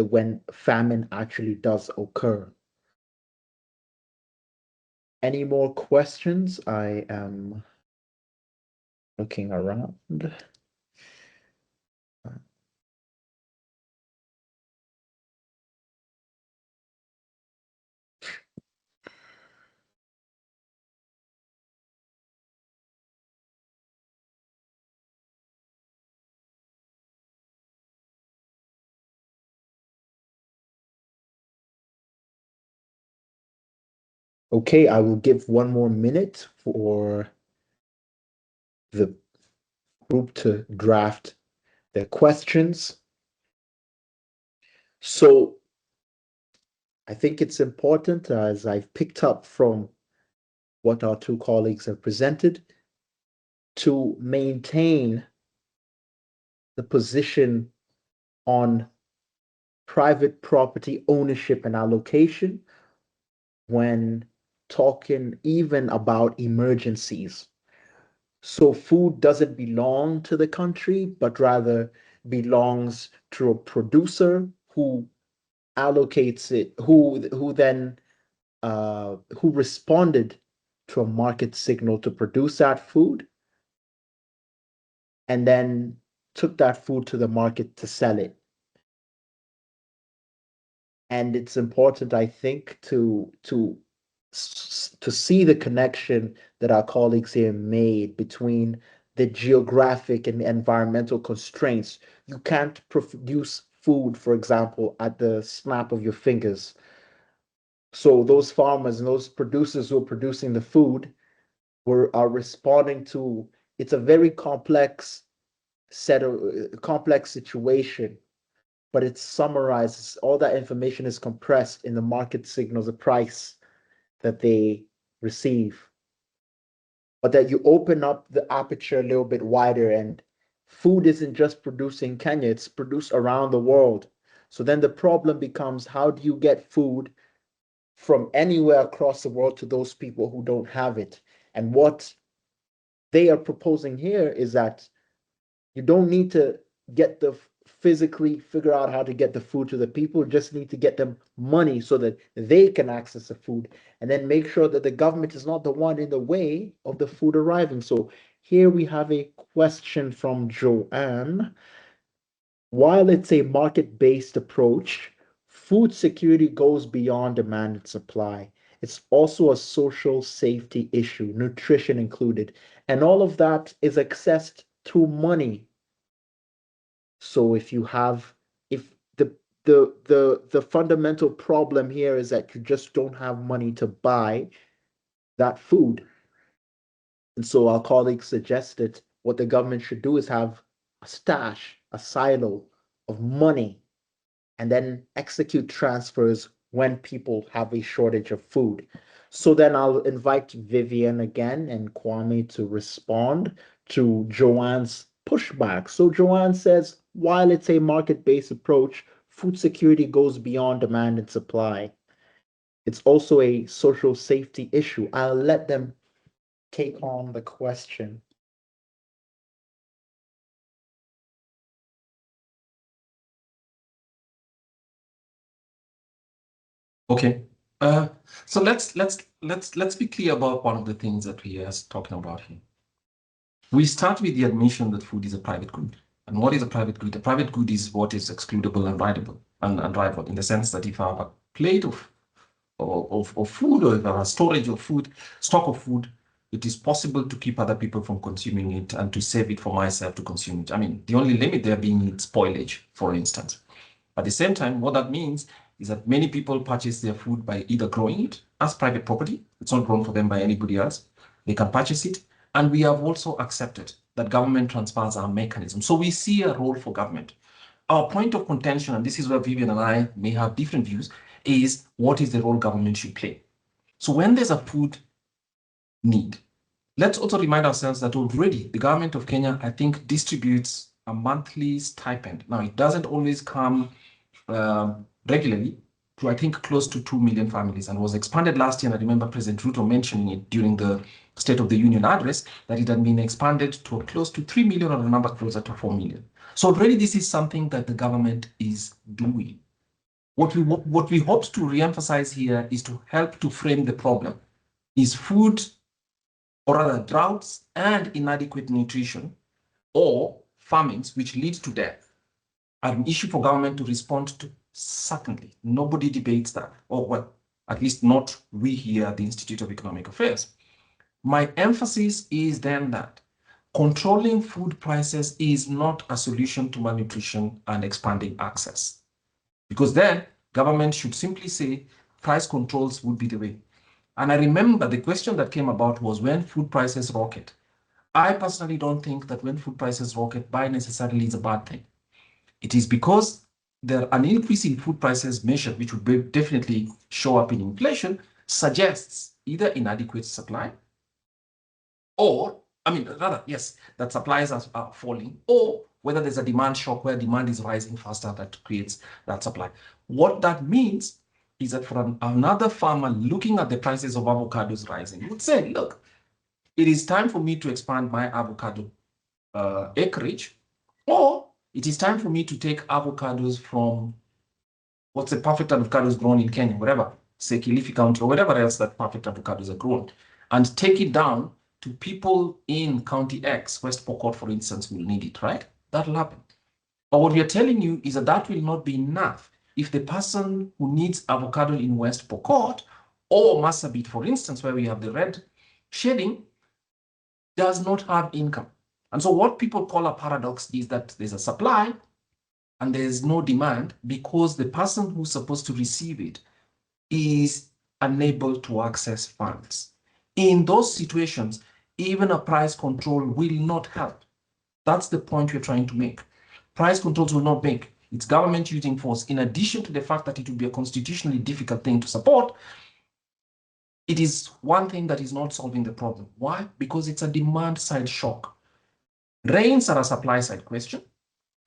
when famine actually does occur. Any more questions? I am looking around. Okay, I will give one more minute for the group to draft their questions. So I think it's important, as I've picked up from what our two colleagues have presented, to maintain the position on private property ownership and allocation when talking even about emergencies. So food doesn't belong to the country, but rather belongs to a producer who allocates it, who then who responded to a market signal to produce that food and then took that food to the market to sell it. And it's important, I think, to see the connection that our colleagues here made between the geographic and environmental constraints. You can't produce food, for example, at the snap of your fingers. So those farmers and those producers who are producing the food are responding to. It's a very complex complex situation, but it summarizes all that information is compressed in the market signals, the price that they receive. But that you open up the aperture a little bit wider, and food isn't just produced in Kenya, it's produced around the world. So then the problem becomes, how do you get food from anywhere across the world to those people who don't have it? And what they are proposing here is that you don't need to get the physically figure out how to get the food to the people. You just need to get them money so that they can access the food, and then make sure that the government is not the one in the way of the food arriving. So here we have a question from Joanne. While it's a market-based approach, food security goes beyond demand and supply. It's also a social safety issue, nutrition included, and all of that is accessed through money. So if the fundamental problem here is that you just don't have money to buy that food. And so our colleagues suggested what the government should do is have a stash, a silo of money, and then execute transfers when people have a shortage of food. So then I'll invite Vivian again and Kwame to respond to Joanne's pushback. So Joanne says, while it's a market-based approach, food security goes beyond demand and supply. It's also a social safety issue. I'll let them take on the question. Okay. So let's be clear about one of the things that we are talking about here. We start with the admission that food is a private good. And what is a private good? A private good is what is excludable and rival, in the sense that if I have a plate of food, or if I have a storage of food, stock of food, it is possible to keep other people from consuming it and to save it for myself to consume it. I mean, the only limit there being spoilage, for instance. At the same time, what that means is that many people purchase their food by either growing it as private property. It's not grown for them by anybody else. They can purchase it. And we have also accepted that government transfers are a mechanism. So we see a role for government. Our point of contention, and this is where Vivian and I may have different views, is what is the role government should play. So when there's a food need, let's also remind ourselves that already the government of Kenya, I think, distributes a monthly stipend. Now, it doesn't always come regularly to, I think, close to 2 million families, and was expanded last year. And I remember President Ruto mentioning it during the State of the Union address, that it had been expanded to close to 3 million, or a number closer to 4 million. So already this is something that the government is doing. What we hope to reemphasize here is to help to frame the problem. Is food, or rather droughts and inadequate nutrition, or famines which lead to death, are an issue for government to respond to? Certainly, nobody debates that, or well, at least not we here at the Institute of Economic Affairs. My emphasis is then that controlling food prices is not a solution to malnutrition and expanding access, because then government should simply say price controls would be the way. And I remember the question that came about was when food prices rocket. I personally don't think that when food prices rocket by necessarily is a bad thing. It is because an increase in food prices measured, which would definitely show up in inflation, suggests either inadequate supply, or, I mean, rather, yes, that supplies are falling, or whether there's a demand shock where demand is rising faster that creates that supply. What that means is that for another farmer looking at the prices of avocados rising, would say, look, it is time for me to expand my avocado acreage, or it is time for me to take avocados from what's the perfect avocados grown in Kenya, whatever, say Kilifi County, or whatever else that perfect avocados are grown, and take it down to people in County X, West Pokot, for instance, will need it, right? That'll happen. But what we are telling you is that that will not be enough if the person who needs avocado in West Pokot or Marsabit, for instance, where we have the red shading, does not have income. And so what people call a paradox is that there's a supply and there's no demand because the person who's supposed to receive it is unable to access funds. In those situations, even a price control will not help. That's the point we're trying to make. Price controls will not make. It's government using force. In addition to the fact that it will be a constitutionally difficult thing to support, it is one thing that is not solving the problem. Why? Because it's a demand side shock. Rains are a supply side question.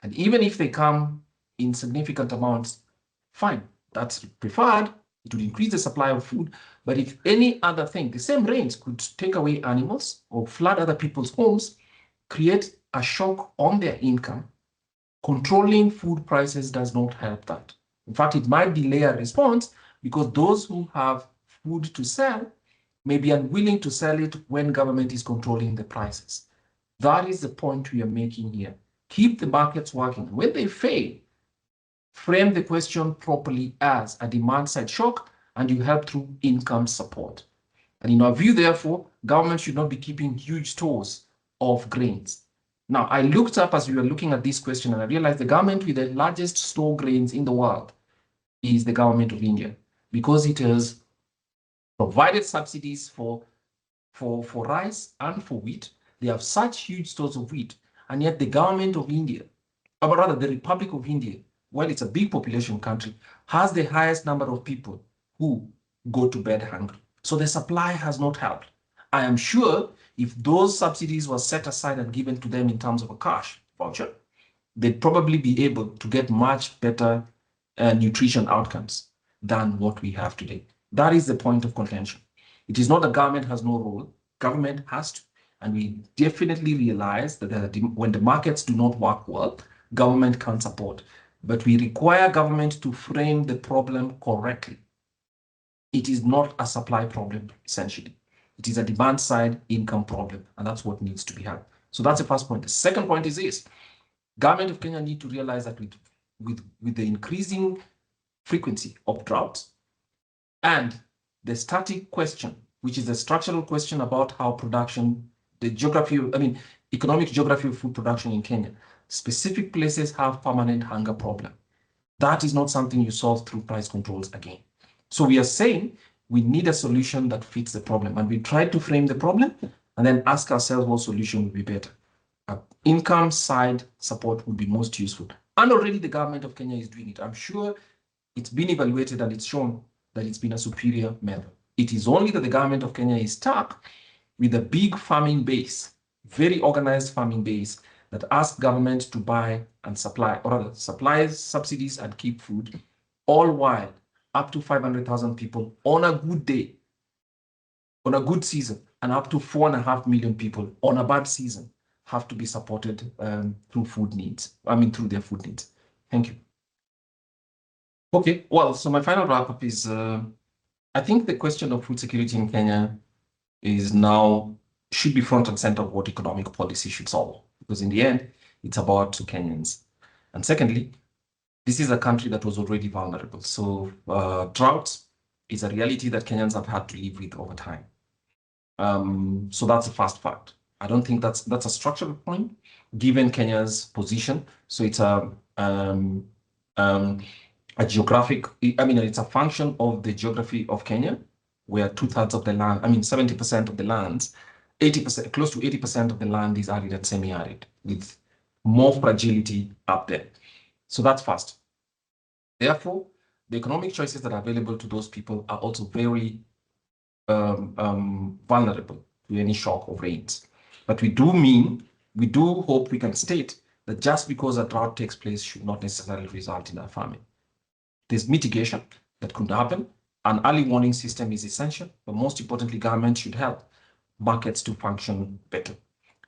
And even if they come in significant amounts, fine, that's preferred. It would increase the supply of food. But if any other thing, the same rains could take away animals or flood other people's homes, create a shock on their income. Controlling food prices does not help that. In fact, it might delay a response because those who have food to sell may be unwilling to sell it when government is controlling the prices. That is the point we are making here. Keep the markets working. When they fail, frame the question properly as a demand side shock, and you help through income support. And in our view, therefore, government should not be keeping huge stores of grains. Now, I looked up as we were looking at this question, and I realized the government with the largest store grains in the world is the government of India, because it has provided subsidies for rice and for wheat. They have such huge stores of wheat, and yet the government of India, or rather the Republic of India, while it's a big population country, has the highest number of people who go to bed hungry. So the supply has not helped. I am sure if those subsidies were set aside and given to them in terms of a cash voucher, they'd probably be able to get much better nutrition outcomes than what we have today. That is the point of contention. It is not that government has no role. Government has to. And we definitely realize that when the markets do not work well, government can't support. But we require government to frame the problem correctly. It is not a supply problem, essentially. It is a demand side income problem, and that's what needs to be had. So that's the first point. The second point is this. Government of Kenya need to realize that with the increasing frequency of droughts and the static question, which is a structural question about how production, the geography, economic geography of food production in Kenya, specific places have permanent hunger problem. That is not something you solve through price controls again. So we are saying we need a solution that fits the problem, and we try to frame the problem and then ask ourselves what solution would be better. Income side support would be most useful. And already the government of Kenya is doing it. I'm sure it's been evaluated and it's shown that it's been a superior method. It is only that the government of Kenya is stuck with a big farming base, very organized farming base that asks government to buy and supply, or rather supplies subsidies and keep food, all while up to 500,000 people on a good day, on a good season, and up to 4.5 million people on a bad season have to be supported through food needs. Through their food needs. Thank you. Okay, well, so my final wrap up is, I think the question of food security in Kenya should be front and center of what economic policy should solve, because in the end, it's about Kenyans. And secondly, this is a country that was already vulnerable. So drought is a reality that Kenyans have had to live with over time. So that's the first fact. I don't think that's a structural point, given Kenya's position. So it's a geographic, it's a function of the geography of Kenya, where 2/3 of the land, 70% of the lands, 80%, close to 80% of the land is arid and semi-arid, with more fragility up there. So that's first. Therefore, the economic choices that are available to those people are also very vulnerable to any shock of rains. But we do hope we can state that just because a drought takes place should not necessarily result in a famine. There's mitigation that could happen. An early warning system is essential, but most importantly, government should help markets to function better.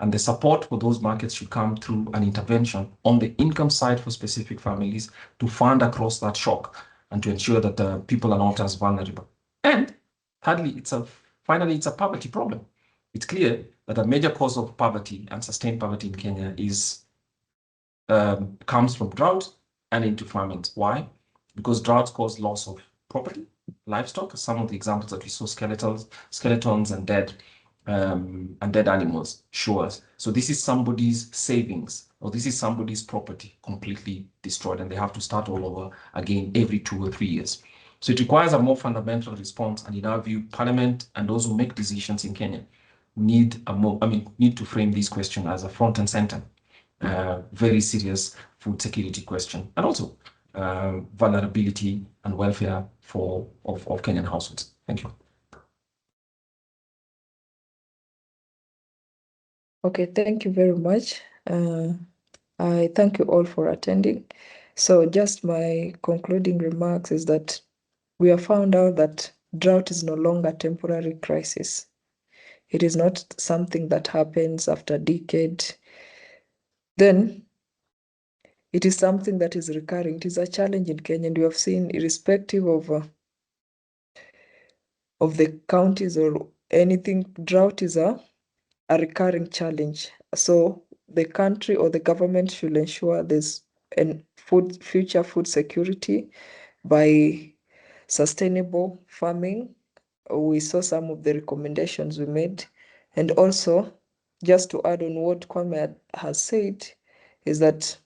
And the support for those markets should come through an intervention on the income side for specific families to fund across that shock and to ensure that people are not as vulnerable. And thirdly, it's a poverty problem. It's clear that a major cause of poverty and sustained poverty in Kenya comes from drought and into famines. Why? Because droughts cause loss of property, livestock. Some of the examples that we saw, skeletons and dead animals show us. So this is somebody's savings, or this is somebody's property completely destroyed, and they have to start all over again every 2 or 3 years. So it requires a more fundamental response, and in our view, Parliament and those who make decisions in Kenya need to frame this question as a front and center, very serious food security question, and also vulnerability and welfare of Kenyan households. Thank you. Okay, thank you very much. I thank you all for attending. So just my concluding remarks is that we have found out that drought is no longer a temporary crisis. It is not something that happens after a decade. Then it is something that is recurring. It is a challenge in Kenya, and we have seen, irrespective of the counties or anything, drought is a recurring challenge. So the country or the government should ensure there's future food security by sustainable farming. We saw some of the recommendations we made. And also, just to add on what Kwame has said, is that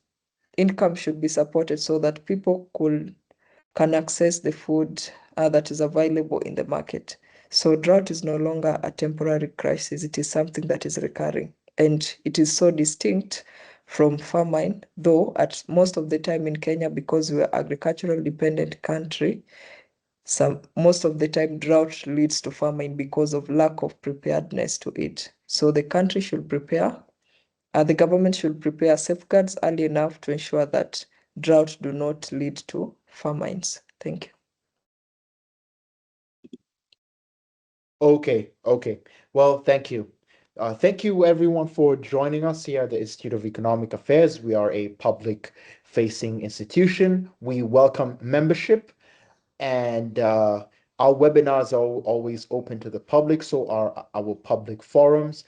income should be supported so that people can access the food that is available in the market. So drought is no longer a temporary crisis. It is something that is recurring. And it is so distinct from famine, though at most of the time in Kenya, because we're agricultural dependent country, most of the time drought leads to famine because of lack of preparedness to it. So the country should prepare, the government should prepare safeguards early enough to ensure that drought do not lead to famines. Thank you. Okay. Well, thank you. Thank you, everyone, for joining us here at the Institute of Economic Affairs. We are a public facing institution. We welcome membership, and our webinars are always open to the public. So are our public forums.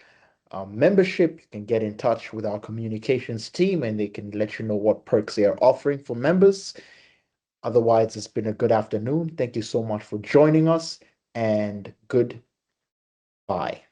Membership, you can get in touch with our communications team and they can let you know what perks they are offering for members. Otherwise, it's been a good afternoon. Thank you so much for joining us and goodbye.